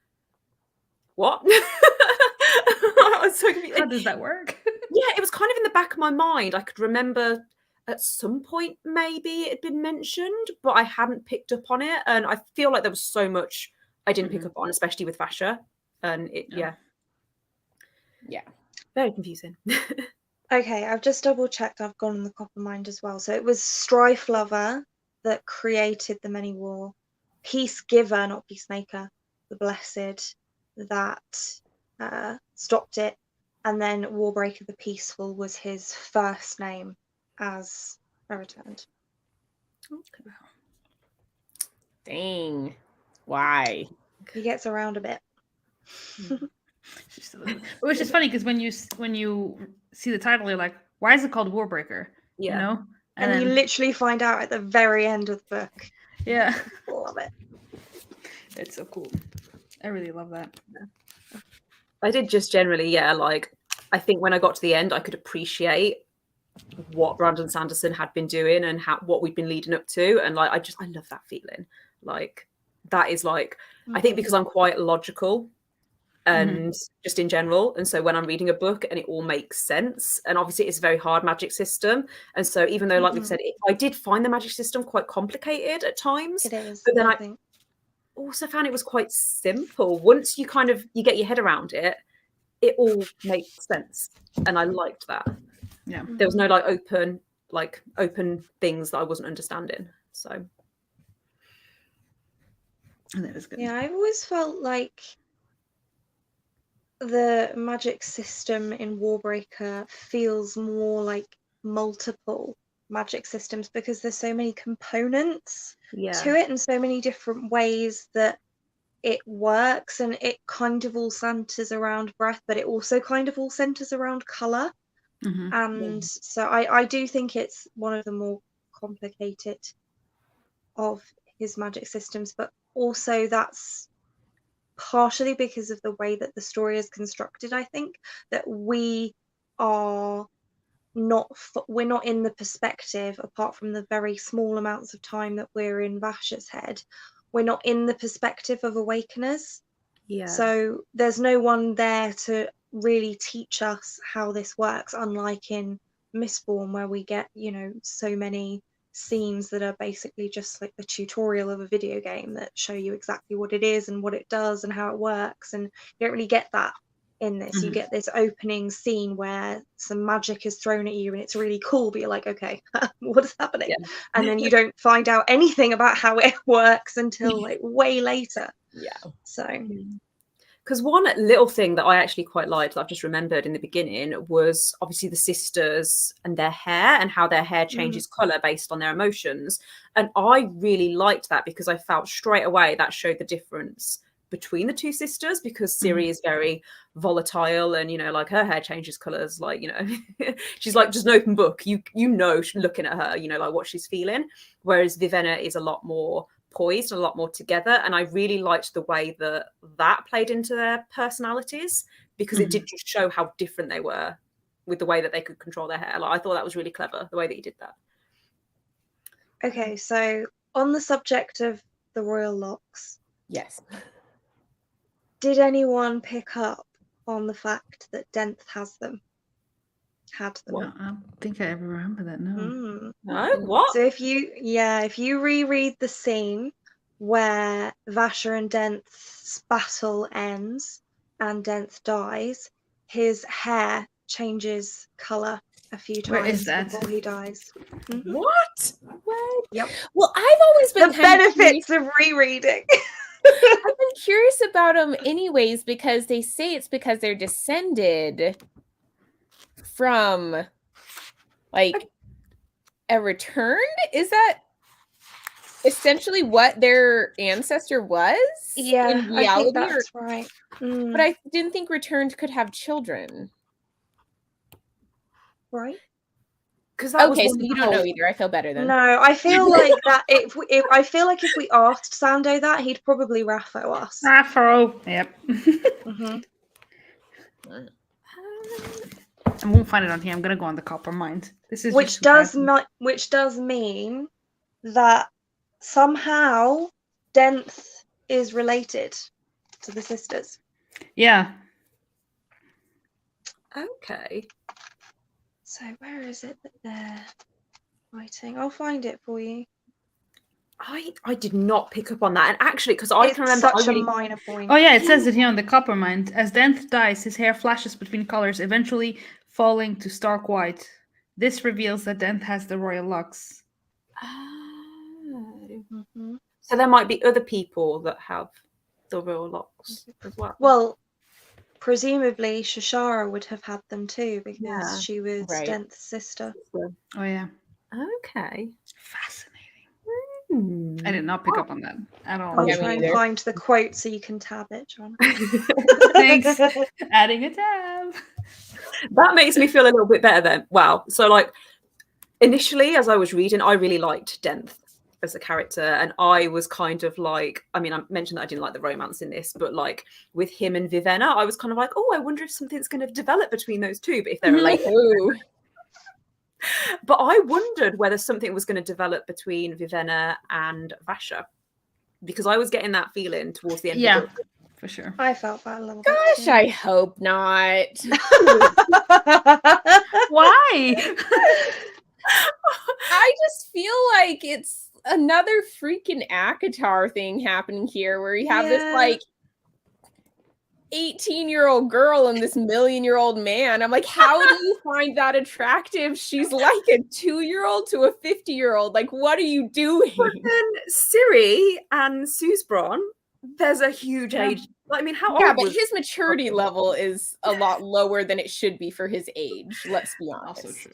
S1: what? I was so confused.
S4: How does that work?
S1: Yeah, it was kind of in the back of my mind. I could remember at some point maybe it had been mentioned, but I hadn't picked up on it. And I feel like there was so much I didn't pick up on, especially with Vasha. And
S2: yeah,
S1: very confusing.
S3: Okay, I've just double checked. I've gone on the Copper Mind as well. So it was Strife Lover that created the many war. Peace Giver, not Peacemaker, the Blessed, that stopped it. And then Warbreaker the Peaceful was his first name as a returned.
S1: Okay.
S2: Dang. Why?
S3: He gets around a bit.
S4: Which is funny because when you see the title, you're like, why is it called Warbreaker?
S1: Yeah.
S4: You know?
S3: And then you literally find out at the very end of the book.
S4: Yeah.
S3: I love it.
S4: It's so cool. I really love that.
S1: I did just generally, like, I think when I got to the end, I could appreciate what Brandon Sanderson had been doing and what we'd been leading up to. And like, I love that feeling. Like, that is like, I think because I'm quite logical and just in general. And so when I'm reading a book and it all makes sense, and obviously it's a very hard magic system. And so even though, like we've said, I did find the magic system quite complicated at times.
S3: It is.
S1: But then I also found it was quite simple. Once you you get your head around it, it all makes sense. And I liked that.
S4: Yeah.
S1: There was no open things that I wasn't understanding. So.
S4: And that was good.
S3: Yeah, I always felt like the magic system in Warbreaker feels more like multiple magic systems because there's so many components
S1: Yeah.
S3: to it and so many different ways that it works, and it kind of all centers around breath, but it also kind of all centers around color. And so I do think it's one of the more complicated of his magic systems, but also that's partially because of the way that the story is constructed. I think that we're not in the perspective, apart from the very small amounts of time that we're in Vasha's head, we're not in the perspective of Awakeners.
S1: Yeah.
S3: So there's no one there to really teach us how this works, unlike in Mistborn, where we get, so many scenes that are basically just like the tutorial of a video game that show you exactly what it is and what it does and how it works. And you don't really get that in this. You get this opening scene where some magic is thrown at you and it's really cool, but you're like, okay, what is happening?
S1: Yeah.
S3: And then you don't find out anything about how it works until like way later.
S2: Yeah.
S3: So
S1: because one little thing that I actually quite liked that I've just remembered in the beginning was obviously the sisters and their hair and how their hair changes colour based on their emotions. And I really liked that because I felt straight away that showed the difference between the two sisters, because Ciri is very volatile and, like her hair changes colours, like, she's like just an open book. You looking at her, like what she's feeling. Whereas Vivenna is a lot more poised and a lot more together, and I really liked the way that played into their personalities, because it did just show how different they were with the way that they could control their hair. Like, I thought that was really clever, the way that you did that.
S3: Okay, so on the subject of the royal locks,
S2: yes,
S3: did anyone pick up on the fact that Denth had them?
S4: Well, I don't think I ever remember that. No.
S1: No, what?
S3: So if you reread the scene where Vasha and Denth's battle ends and Denth dies, his hair changes color a few times before he dies.
S2: What?
S3: Yep.
S2: Well, I've always been
S3: the benefits of rereading.
S2: I've been curious about them anyways, because they say it's because they're descended from like a returned. Is that essentially what their ancestor was?
S3: Yeah,
S2: in reality,
S3: I think that's right.
S2: But I didn't think returned could have children.
S3: Right.
S2: Okay, so you don't know either. I feel better then.
S3: No, I feel like that. If we asked Sando that, he'd probably Raffo us.
S4: Raffo, yep. I won't find it on here. I'm gonna go on the Copper Mind. This is
S3: which does mean that somehow Denth is related to the sisters.
S4: Yeah.
S1: Okay.
S3: So where is it that they're writing? I'll find it for you.
S1: I did not pick up on that, and actually, because I can remember
S3: such a minor point.
S4: Oh yeah, it says it here on the Copper Mind. As Denth dies, his hair flashes between colors, eventually falling to stark white. This reveals that Denth has the royal locks.
S1: So there might be other people that have the royal locks as well.
S3: Well, presumably Shashara would have had them too, because she was Denth's sister.
S4: Oh yeah.
S1: Okay.
S4: Fascinating. I did not pick up on that at all.
S3: I'll try and find the quote so you can tab it, John.
S4: Thanks. Adding a tab.
S1: That makes me feel a little bit better then. Wow. So like initially as I was reading, I really liked Denth as a character, and I was kind of like, I mean, I mentioned that I didn't like the romance in this, but like with him and Vivenna, I was kind of like, oh, I wonder if something's going to develop between those two, but if they're related. But I wondered whether something was going to develop between Vivenna and Vasha, because I was getting that feeling towards the end of the book.
S4: For sure.
S3: I felt that a little
S2: bit. Gosh, I hope not.
S4: Why?
S2: I just feel like it's another freaking ACOTAR thing happening here, where you have this like 18-year-old girl and this million-year-old man. I'm like, how do you find that attractive? She's like a 2-year-old to a 50-year-old. Like, what are you doing?
S1: But then Ciri and Susebron, there's a huge age. I mean, how old?
S2: Yeah, but his maturity level is a lot lower than it should be for his age. Let's be honest.
S4: Also true.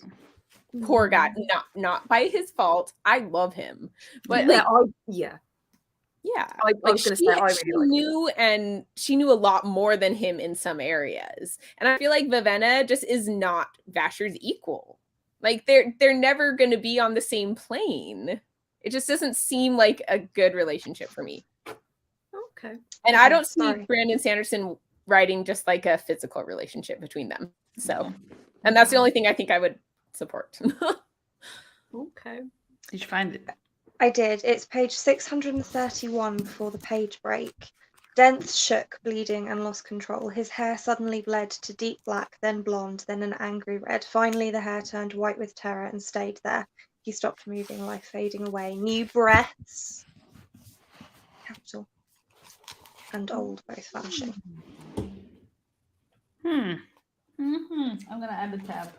S2: poor guy, not by his fault. I love him, but
S1: yeah,
S2: like
S1: I was going to say I really
S2: she knew a lot more than him in some areas, and I feel like Vivenna just is not Vasher's equal. Like they're never going to be on the same plane. It just doesn't seem like a good relationship for me.
S1: Okay.
S2: And I don't see Brandon Sanderson writing just like a physical relationship between them. So, and that's the only thing I think I would support.
S1: Okay.
S4: Did you find it?
S3: I did. It's page 631 before the page break. Dents shook, bleeding, and lost control. His hair suddenly bled to deep black, then blonde, then an angry red. Finally, the hair turned white with terror and stayed there. He stopped moving, life fading away. New breaths, capital, and old both vanishing.
S4: I'm gonna add the tab.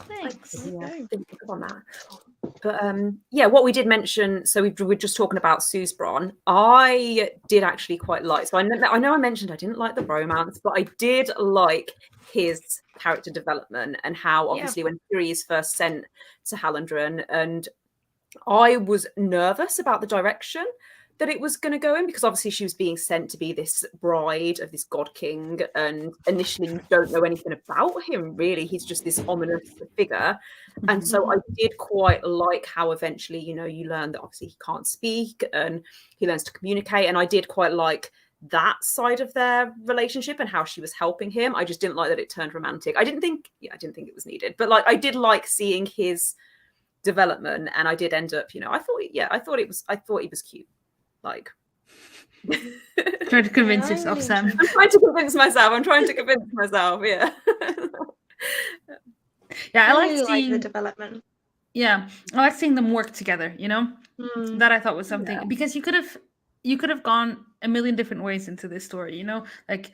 S4: Thanks.
S1: On that. But what we did mention, so we were just talking about Mistborn. I did actually quite like. So I know I mentioned I didn't like the romance, but I did like his character development and how obviously when Ciri is first sent to Hallandren, and I was nervous about the direction that it was going to go in, because obviously she was being sent to be this bride of this god king, and initially you don't know anything about him really. He's just this ominous figure. And so I did quite like how eventually, you learn that obviously he can't speak and he learns to communicate, and I did quite like that side of their relationship and how she was helping him. I just didn't like that it turned romantic. I didn't think it was needed, but like I did like seeing his development, and I did end up, I thought he was cute. Like,
S4: try to convince yourself, Sam.
S1: I'm trying to convince myself. Yeah.
S3: Yeah, I like the development.
S4: Yeah, I like seeing them work together. That I thought was something, because you could have gone a million different ways into this story. Like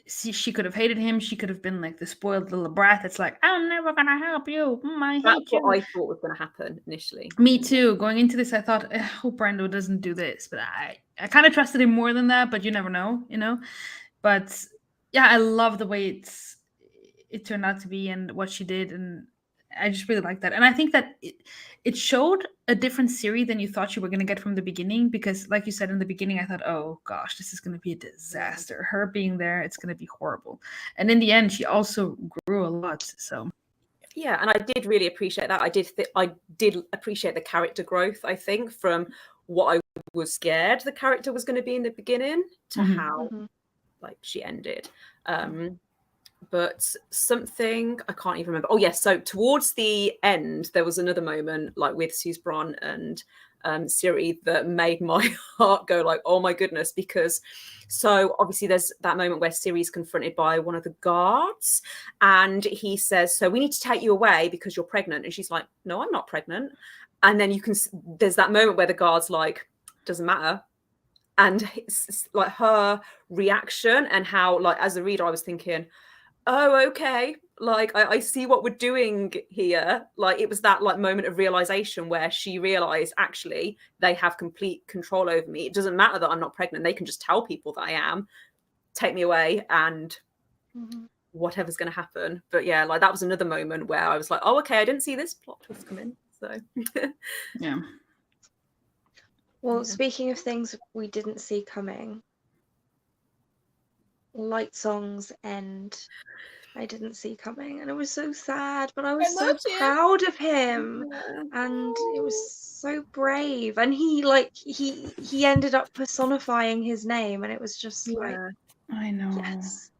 S4: she could have hated him. She could have been like the spoiled little brat that's like, I'm never gonna help you. I hate
S1: That's
S4: you.
S1: what I thought was going to happen initially.
S4: Me too. Going into this, I thought, I hope Brando doesn't do this, but I kind of trusted him more than that. But you never know, But yeah, I love the way it turned out to be and what she did, and I just really like that. And I think that it showed a different Ciri than you thought you were going to get from the beginning, because like you said in the beginning, I thought, oh gosh, this is going to be a disaster. Her being there, it's going to be horrible. And in the end, she also grew a lot. So
S1: yeah, and I did really appreciate that. I did appreciate the character growth, I think, from what I was scared the character was going to be in the beginning to how like she ended. But something I can't even remember. Oh yes, so towards the end there was another moment like with Mistborn and Ciri that made my heart go like, oh my goodness, because so obviously there's that moment where Ciri is confronted by one of the guards, and he says, so we need to take you away because you're pregnant, and she's like, no, I'm not pregnant. And then there's that moment where the guard's like, doesn't matter. And it's like her reaction, and how like as a reader I was thinking, oh, okay, like I see what we're doing here. Like it was that like moment of realization where she realized actually they have complete control over me. It doesn't matter that I'm not pregnant. They can just tell people that I am, take me away, and whatever's going to happen. But yeah, like that was another moment where I was like, oh, okay, I didn't see this plot twist come in. So
S4: yeah.
S3: Well, speaking of things we didn't see coming, Light Song's end, I didn't see coming, and it was so sad, but I was so proud of him, and it was so brave, and he ended up personifying his name, and it was just like,
S4: I know.
S3: Yes.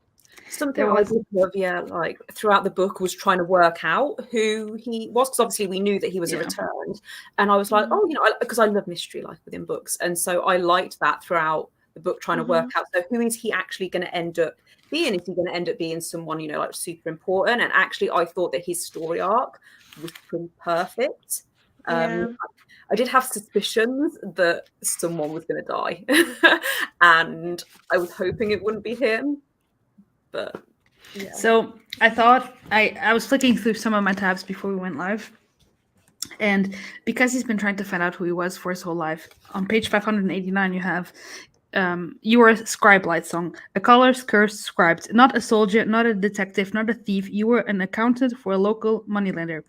S1: Something I did love, like throughout the book was trying to work out who he was, because obviously we knew that he was a returned, and I was like, because I love mystery like within books, and so I liked that throughout the book, trying to work out, so who is he actually going to end up being? Is he going to end up being someone like super important? And actually I thought that his story arc was pretty perfect. I did have suspicions that someone was going to die and I was hoping it wouldn't be him, but
S4: So I thought I was flicking through some of my tabs before we went live, and because he's been trying to find out who he was for his whole life, on page 589 you have you were a scribe, Light Song, a color's cursed scribe, not a soldier, not a detective, not a thief. You were an accountant for a local moneylender.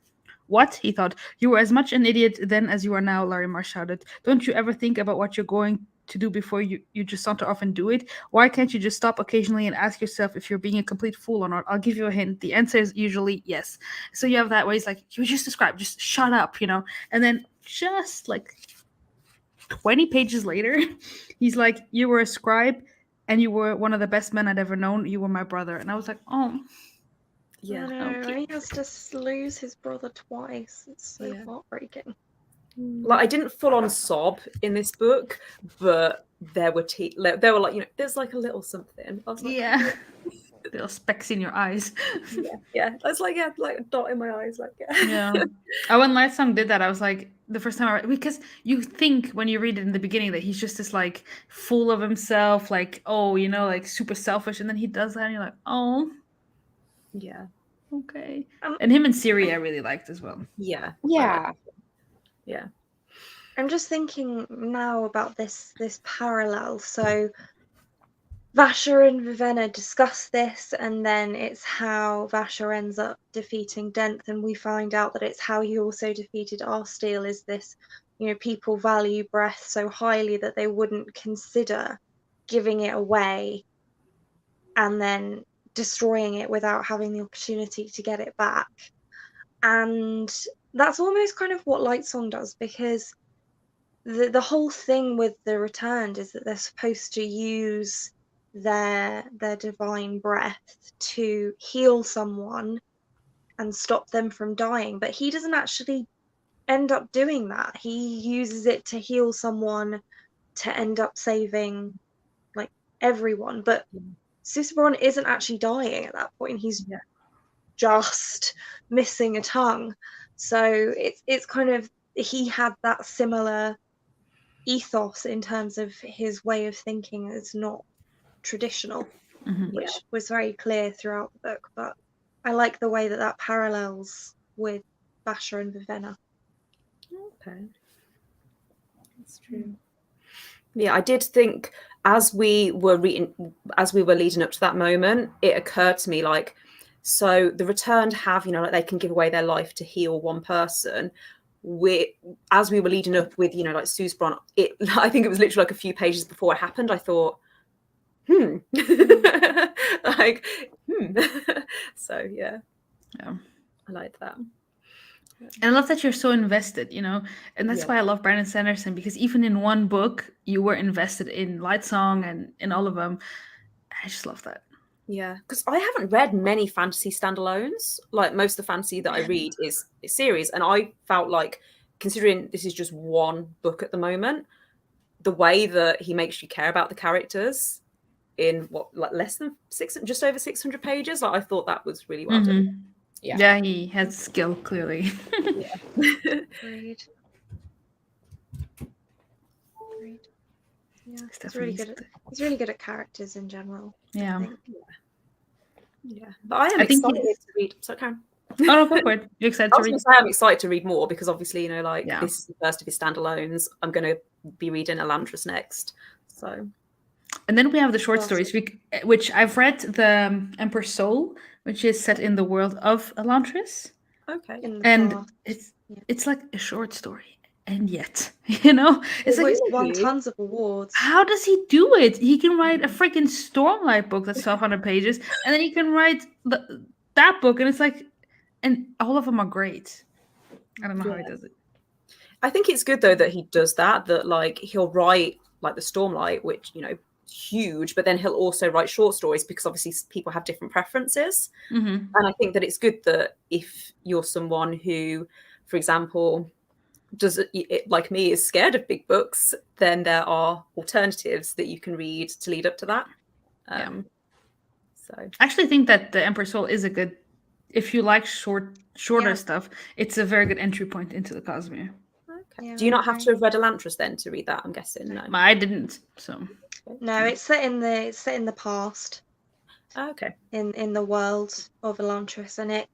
S4: What? He thought. You were as much an idiot then as you are now, Larimar shouted. Don't you ever think about what you're going to do before you just saunter off and do it? Why can't you just stop occasionally and ask yourself if you're being a complete fool or not? I'll give you a hint. The answer is usually yes. So you have that way. It's like, you just described, just shut up, And then just like 20 pages later, he's like, you were a scribe and you were one of the best men I'd ever known. You were my brother. And I was like, oh.
S3: Yeah.
S1: Okay.
S3: He has to lose his brother twice. It's so heartbreaking.
S1: Like, I didn't full on sob in this book, but there were there were like, there's like a little something. I was like,
S4: little specks in your eyes.
S1: Yeah. I was like, like a dot in my eyes, like
S4: Yeah. Oh, when Lightsong did that, I was like, the first time I read, because you think when you read it in the beginning that he's just this like full of himself, like, oh, like super selfish, and then he does that, and you're like, oh,
S1: yeah,
S4: okay. And him and Siri I really liked as well.
S1: Yeah. Yeah.
S3: I'm just thinking now about this parallel. So Vasher and Vivenna discuss this, and then it's how Vasher ends up defeating Denth, and we find out that it's how he also defeated Arsteel. Is this, people value breath so highly that they wouldn't consider giving it away and then destroying it without having the opportunity to get it back. And that's almost kind of what Lightsong does, because the whole thing with the Returned is that they're supposed to use their divine breath to heal someone and stop them from dying, but he doesn't actually end up doing that. He uses it to heal someone to end up saving like everyone, but Susebron isn't actually dying at that point. He's just missing a tongue. So it's kind of, he had that similar ethos in terms of his way of thinking. It's not traditional, which was very clear throughout the book, but I like the way that parallels with Vasher and Vivenna.
S1: Okay, that's true. Yeah, I did think as we were leading up to that moment, it occurred to me like, so the Returned have, like they can give away their life to heal one person. As we were leading up with, like Susebron, I think it was literally like a few pages before it happened, I thought, so yeah, I like that.
S4: And I love that you're so invested, and that's why I love Brandon Sanderson, because even in one book you were invested in Lightsong and in all of them. I just love that.
S1: Yeah, because I haven't read many fantasy standalones. Like, most of the fantasy that I read is series, and I felt like, considering this is just one book at the moment, the way that he makes you care about the characters in less than just over 600 pages, I thought that was really well done.
S4: Yeah, he has skill, clearly.
S3: Agreed. Yeah, he's really good at characters in general.
S4: Yeah.
S1: But I am excited to read. So Karen.
S4: Oh, go for it. You're excited to read?
S1: I'm excited to read more, because obviously, this is the first of his standalones. I'm going to be reading Elantris next. So.
S4: And then we have the short stories, which I've read the Emperor's Soul, which is set in the world of Elantris.
S1: Okay.
S4: And it's like a short story, and yet, it's like
S3: he's won tons of awards.
S4: How does he do it? He can write a freaking Stormlight book that's 1,200 pages, and then he can write that book, and it's like, and all of them are great. I don't know how he does it.
S1: I think it's good though that he does that. That like he'll write like the Stormlight, which huge, but then he'll also write short stories, because obviously people have different preferences. And I think that it's good that if you're someone who, for example, like me, is scared of big books, then there are alternatives that you can read to lead up to that. So
S4: I actually think that the Emperor's Soul is a good, if you like shorter stuff, it's a very good entry point into the Cosmere.
S1: Okay. Yeah, do you not have to have read Elantris then to read that? I'm guessing no.
S4: I didn't. So
S3: no, it's set in the past.
S1: Okay.
S3: In the world of Elantris, and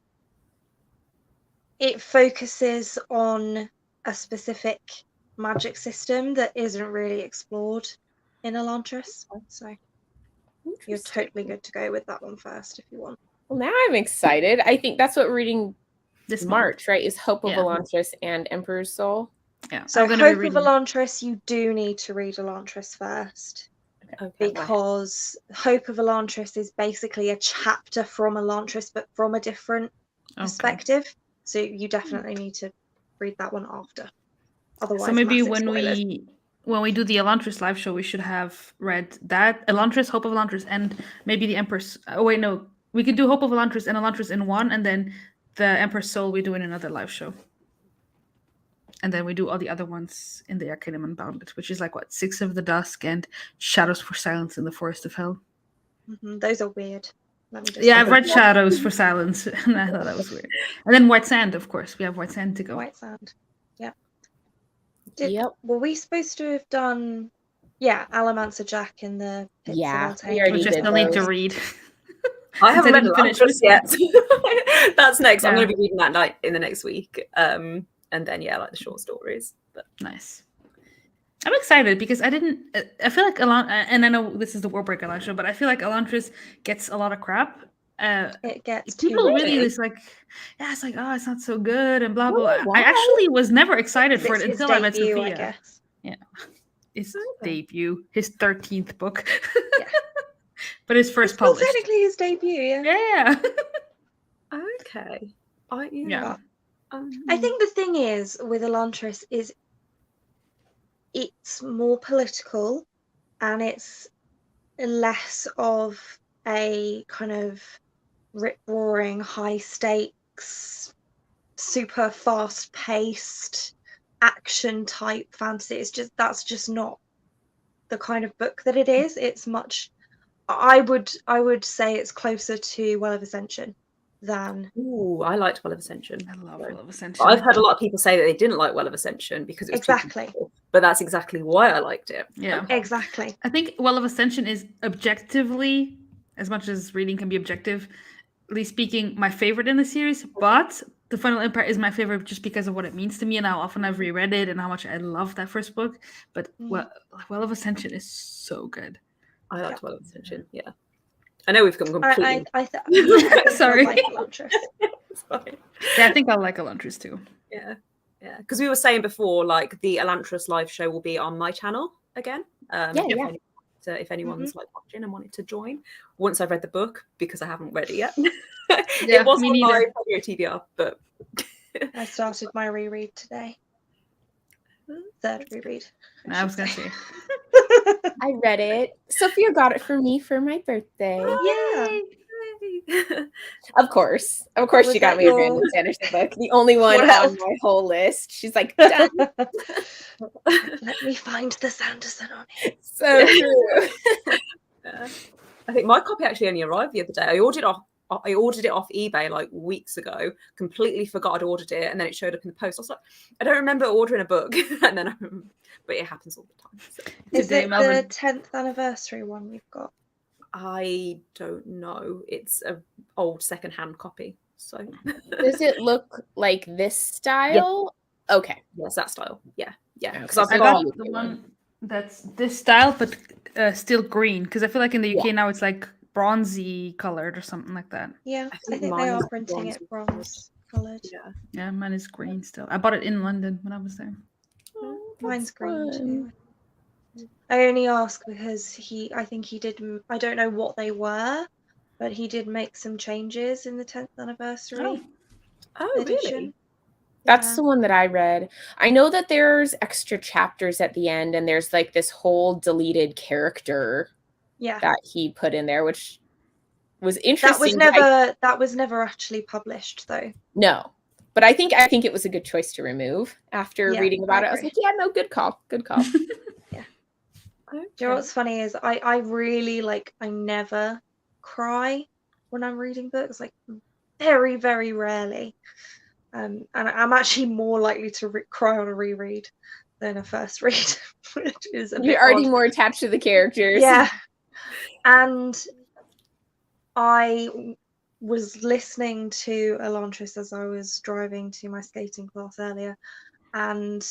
S3: it focuses on a specific magic system that isn't really explored in Elantris. So you're totally good to go with that one first if you want.
S2: Well, now I'm excited. I think that's what reading
S4: this
S2: March, right? Is Hope of
S4: Yeah.
S2: Elantris and Emperor's Soul.
S4: Yeah.
S3: So
S4: I'm gonna
S3: Hope
S4: be
S3: of
S4: reading.
S3: Elantris, you do need to read Elantris first.
S1: Okay.
S3: Because Hope of Elantris is basically a chapter from Elantris, but from a different perspective. So you definitely need to read that one after. Otherwise,
S4: So maybe
S3: massive spoilers.
S4: when we do the Elantris live show, we should have read that Elantris, Hope of Elantris, and maybe the Empress. Oh wait, no, we could do Hope of Elantris and Elantris in one, and then the Empress Soul we do in another live show, and then we do all the other ones in the Arcanum Unbounded, which is like what, Six of the Dusk and Shadows for Silence in the Forest of Hell.
S3: Those are weird.
S4: Yeah, I've read Shadows for Silence, and I thought that was weird. And then White Sand, of course, we have White Sand to go.
S3: White Sand.
S2: Yep.
S3: Were we supposed to have done, Alamancer Jack in the Pits
S2: Yeah,
S3: of
S2: we
S3: Eltaine?
S2: already
S4: Which I
S2: did
S4: still need to
S2: those.
S4: read.
S1: I haven't read
S4: didn't finish
S1: Elantris yet. That's next. I'm
S4: Yeah.
S1: going to be reading that night in the next week. And then like the short stories. But
S4: Nice. I'm excited because I feel like and I know this is the Warbreaker live show, but I feel like Elantris gets a lot of crap.
S3: It gets
S4: People
S3: too
S4: really
S3: big.
S4: is like, yeah, it's like, oh, it's not so good and blah blah.
S2: Oh,
S4: blah.
S2: wow.
S4: I actually was never excited for
S3: It's
S4: it
S3: his
S4: until I met
S3: debut,
S4: Sophia.
S3: I guess.
S4: His debut, his 13th book.
S3: Yeah.
S4: But his first
S3: It's still
S4: published.
S3: technically his debut, yeah.
S4: Yeah.
S1: okay.
S4: Yeah.
S3: I think the thing is with Elantris is it's more political and it's less of a kind of rip-roaring, high-stakes, super fast-paced action type fantasy. That's just not the kind of book that it is. It's much, I would say it's closer to Well of Ascension than.
S1: Ooh, I liked Well of Ascension.
S4: I love Well of Ascension.
S1: I've heard a lot of people say that they didn't like Well of Ascension because it was
S3: Exactly.
S1: too political, but that's exactly why I liked it.
S4: Yeah.
S3: Exactly.
S4: I think Well of Ascension is objectively, as much as reading can be objectively speaking, my favorite in the series, but The Final Empire is my favorite just because of what it means to me and how often I've reread it and how much I love that first book. But Well of Ascension is so good.
S1: I liked Well of Ascension, yeah. I know we've come completely...
S4: Sorry.
S3: Like Elantris.
S1: It's fine.
S4: Yeah, I think I like Elantris too.
S1: Yeah. Because we were saying before, like the Elantris live show will be on my channel again. If anyone's like watching and wanted to join, once I've read the book, because I haven't read it yet.
S4: Yeah,
S1: it was
S4: me
S1: on my
S4: neither.
S1: Premier TBR, but
S3: I started my reread today. Third reread.
S4: I was gonna say.
S2: I read it. Sophia got it for me for my birthday.
S3: Yeah.
S2: Of course
S3: Was
S2: she got
S3: that
S2: me a
S3: your-
S2: Brandon Sanderson book. The only one
S3: What
S2: on
S3: else?
S2: my whole list. She's like, done.
S3: Let me find the Sanderson on it.
S2: So true.
S1: I think my copy actually only arrived the other day. I ordered it off eBay like weeks ago. Completely forgot I'd ordered it, and then it showed up in the post. I was like, I don't remember ordering a book, and then but it happens all the time. So.
S3: Is
S4: Today,
S3: it
S4: Melbourne.
S3: the 10th anniversary one you've got?
S1: I don't know. It's an old secondhand copy. So
S2: Does it look like this style? Okay.
S1: yes, that style. Yeah.
S2: Okay.
S1: Because
S2: So
S4: I
S1: I've
S4: got
S1: got
S4: the one that's this style, but still green. Because I feel like in the UK now it's like bronzy colored or something like that.
S3: Yeah,
S1: I
S3: I
S1: think
S3: think
S1: mine
S3: they
S1: is
S3: are printing it
S1: bronze.
S3: bronze coloured.
S1: Yeah.
S4: Yeah, mine is green still. I bought it in London when I was there.
S3: Mine's green
S2: fun.
S3: too. I only ask because I think he did, I don't know what they were, but he did make some changes in the 10th anniversary
S1: Oh,
S3: edition.
S1: really?
S2: That's
S3: Yeah.
S2: the one that I read. I know that there's extra chapters at the end, and there's like this whole deleted character
S3: Yeah.
S2: that he put in there, which was interesting.
S3: That was never actually published though.
S2: No, but I think it was a good choice to remove after
S3: Yeah,
S2: reading about
S3: I
S2: it. I was
S3: agree.
S2: like, yeah, no, good call. Good call.
S3: Do you know what's funny is I really I never cry when I'm reading books, like very, very rarely. And I'm actually more likely to cry on a reread than a first read, which is a bit
S2: You're already
S3: odd.
S2: more attached to the characters.
S3: Yeah. And I was listening to Elantris as I was driving to my skating class earlier, and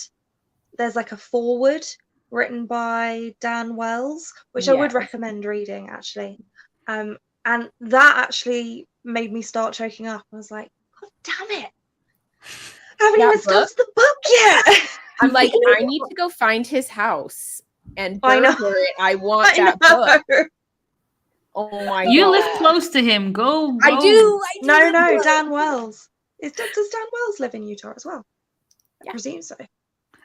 S3: there's like a foreword written by Dan Wells, which I would
S2: Yes.
S3: recommend reading actually. And that actually made me start choking up. I was like, God damn it. haven't even started the book yet.
S2: I'm like, I need to go find his house and burger it. I want that book. Oh my god.
S4: You live close to him. Go.
S2: I do.
S3: No, Dan Wells. Does Dan Wells live in Utah as well? I presume so.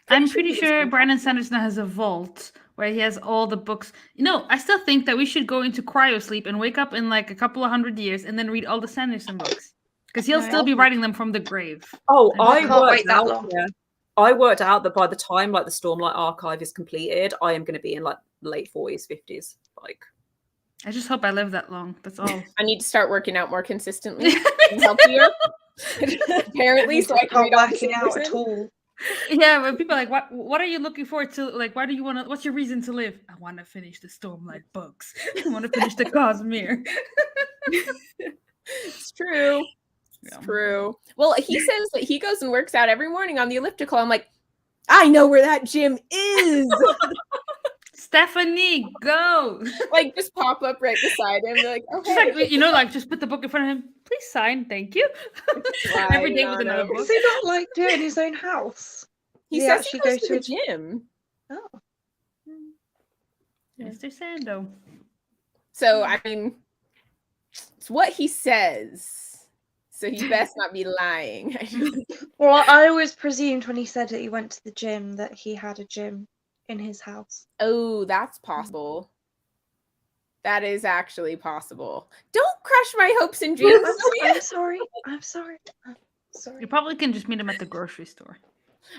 S4: I'm pretty sure Brandon Sanderson has a vault where he has all the books. I still think that we should go into cryosleep and wake up in like a couple of 100 years and then read all the Sanderson books. Because he'll still be writing them from the grave.
S1: Oh,
S3: I can't wait that long.
S1: Yeah. I worked out that by the time like the Stormlight archive is completed, I am going to be in like late 40s, 50s. Like,
S4: I just hope I live that long. That's all.
S2: I need to start working out more consistently and healthier. Apparently, so I can read
S3: working out at all.
S4: Yeah, when people are like, what are you looking forward to? Like, why do you want to? What's your reason to live? I want to finish the Stormlight books. I want to finish the Cosmere.
S2: It's true. It's true. Well, he says that he goes and works out every morning on the elliptical. I'm like, I know where that gym is.
S4: Stephanie, go!
S2: Like, just pop up right beside him. They're like, okay.
S4: Just like, just put the book in front of him. Please sign, thank you. Every day with another book.
S3: Does he not like doing his own house?
S2: He says he goes to the gym.
S3: Oh.
S4: Mr. Sando.
S2: So, I mean, it's what he says. So he best not be lying.
S3: Well, I always presumed when he said that he went to the gym that he had a gym in his house.
S2: Oh, that's possible. That is actually possible. Don't crush my hopes and dreams.
S3: I'm sorry.
S4: You probably can just meet him at the grocery store.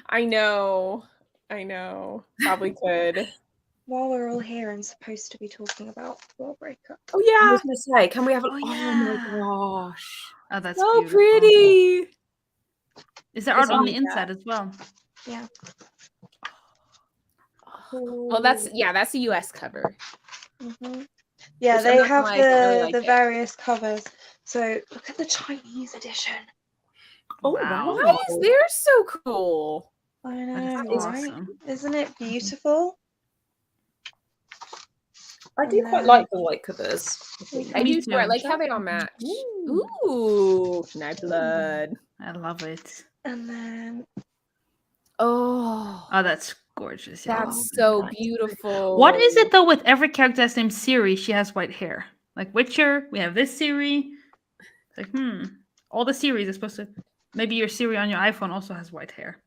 S2: I know. Probably could.
S3: While we're all here and supposed to be talking about Warbreaker.
S2: Oh yeah.
S1: I was going to say, can we have oh my gosh.
S4: Oh, that's
S2: so
S4: beautiful.
S2: pretty.
S4: Is there art on the inside as well?
S3: Yeah.
S2: Well, that's the US cover.
S3: Mm-hmm. Yeah,
S2: Which
S3: they have
S2: really
S3: the various covers. So look at the Chinese edition.
S1: Oh
S4: wow.
S2: Why is theirs so cool?
S3: I know,
S4: That is awesome.
S3: Isn't it beautiful?
S1: I do quite like the white covers.
S2: I do too. I like how they all match. Ooh, Night Blood.
S4: I love it.
S3: And then
S2: oh,
S4: that's gorgeous. Yeah.
S2: That's so beautiful.
S4: What is it though with every character that's named Ciri, she has white hair? Like Witcher, we have this Ciri. It's like, all the Ciris are supposed to. Maybe your Siri on your iPhone also has white hair.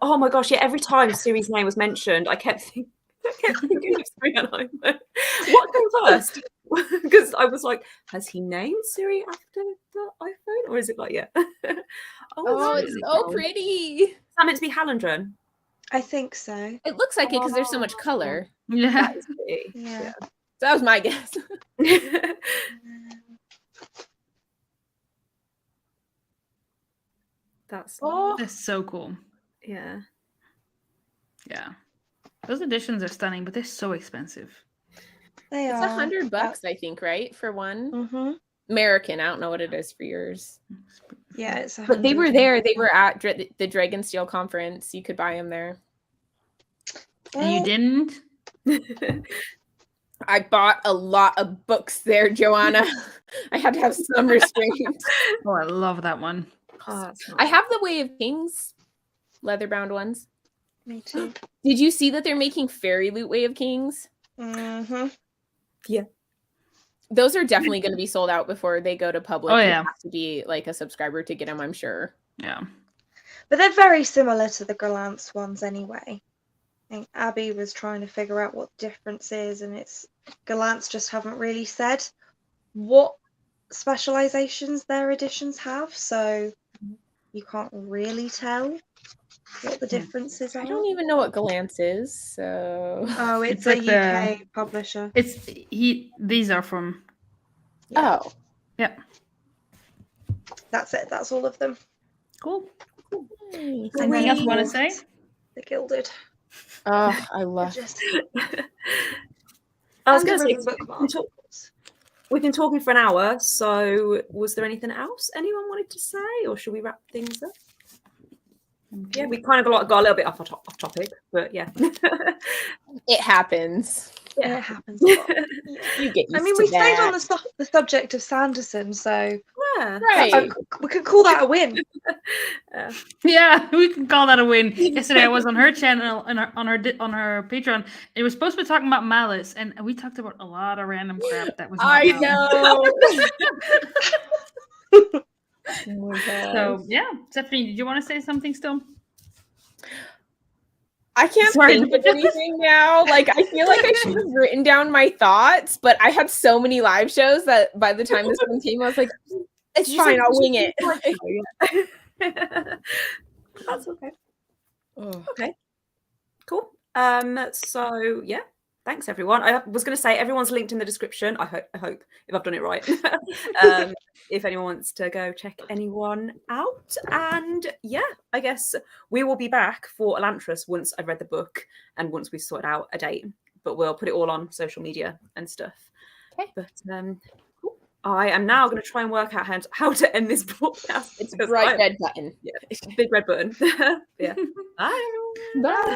S1: Oh my gosh, yeah, every time Siri's name was mentioned, I kept thinking of Siri on iPhone. What came first? Because I was like, has he named Siri after the iPhone? Or is it like, yeah.
S2: It's so pretty.
S1: Is that meant to be Hallandren?
S3: I think so.
S2: It looks like it because there's so much color.
S4: Yeah.
S3: Yeah.
S2: So that was my guess.
S1: That's
S4: so cool.
S1: Yeah.
S4: Yeah. Those editions are stunning, but they're so expensive.
S3: They
S2: it's
S3: are.
S2: $100, I think, right? For one.
S3: Mm-hmm.
S2: American. I don't know what it is for yours.
S3: Yeah, it's
S2: But they were there. They were at the Dragonsteel conference. You could buy them there.
S4: And you didn't?
S2: I bought a lot of books there, Joanna. I had to have some restraint.
S4: Oh, I love that one.
S2: I have the Way of Kings leather-bound ones.
S3: Me too.
S2: Did you see that they're making Fairy Loot Way of Kings?
S3: Mm-hmm.
S1: Yeah.
S2: Those are definitely going to be sold out before they go to public.
S4: Oh, yeah.
S2: You have to be like a subscriber to get them, I'm sure.
S4: Yeah.
S3: But they're very similar to the Galance ones anyway. I think Abby was trying to figure out what the difference is, and it's Galance just haven't really said what specializations their editions have, so you can't really tell what the differences are.
S2: I don't even know what Galance is, so...
S3: Oh, it's
S4: like
S3: a UK publisher.
S4: These are from...
S2: Oh.
S4: Yeah.
S3: That's it. That's all of them.
S4: Cool.
S3: Anything
S4: else you want to say?
S3: The Gilded.
S2: Oh, I love
S3: Just...
S1: I was going to say, we've been talking for an hour, so was there anything else anyone wanted to say, or should we wrap things up? Yeah, we kind of got a little bit off topic, but yeah.
S2: It happens.
S3: Yeah, it happens a lot.
S2: You get used
S3: I mean,
S2: to
S3: we stayed
S2: that.
S3: on the subject of Sanderson, so
S1: Yeah.
S2: Right.
S3: We could call that a win.
S4: Yeah, we can call that a win. Yesterday I was on her channel and on her Patreon. It was supposed to be talking about Malice, and we talked about a lot of random crap that was not
S2: I
S4: Malice.
S2: know. Oh my gosh.
S4: So yeah, Stephanie, did you want to say something still?
S2: I can't think of anything now. Like, I feel like I should have written down my thoughts, but I had so many live shows that by the time this one came, I was like, it's fine, I'll wing it.
S1: That's okay.
S2: Oh.
S1: Okay. Cool. So yeah. Thanks, everyone. I was going to say everyone's linked in the description. I hope if I've done it right. If anyone wants to go check anyone out. And yeah, I guess we will be back for Elantris once I've read the book and once we've sorted out a date. But we'll put it all on social media and stuff.
S2: Okay.
S1: But cool. I am now going to try and work out how to end this podcast.
S2: It's a bright red button.
S1: Yeah, big red button. Yeah. Bye.
S2: Bye.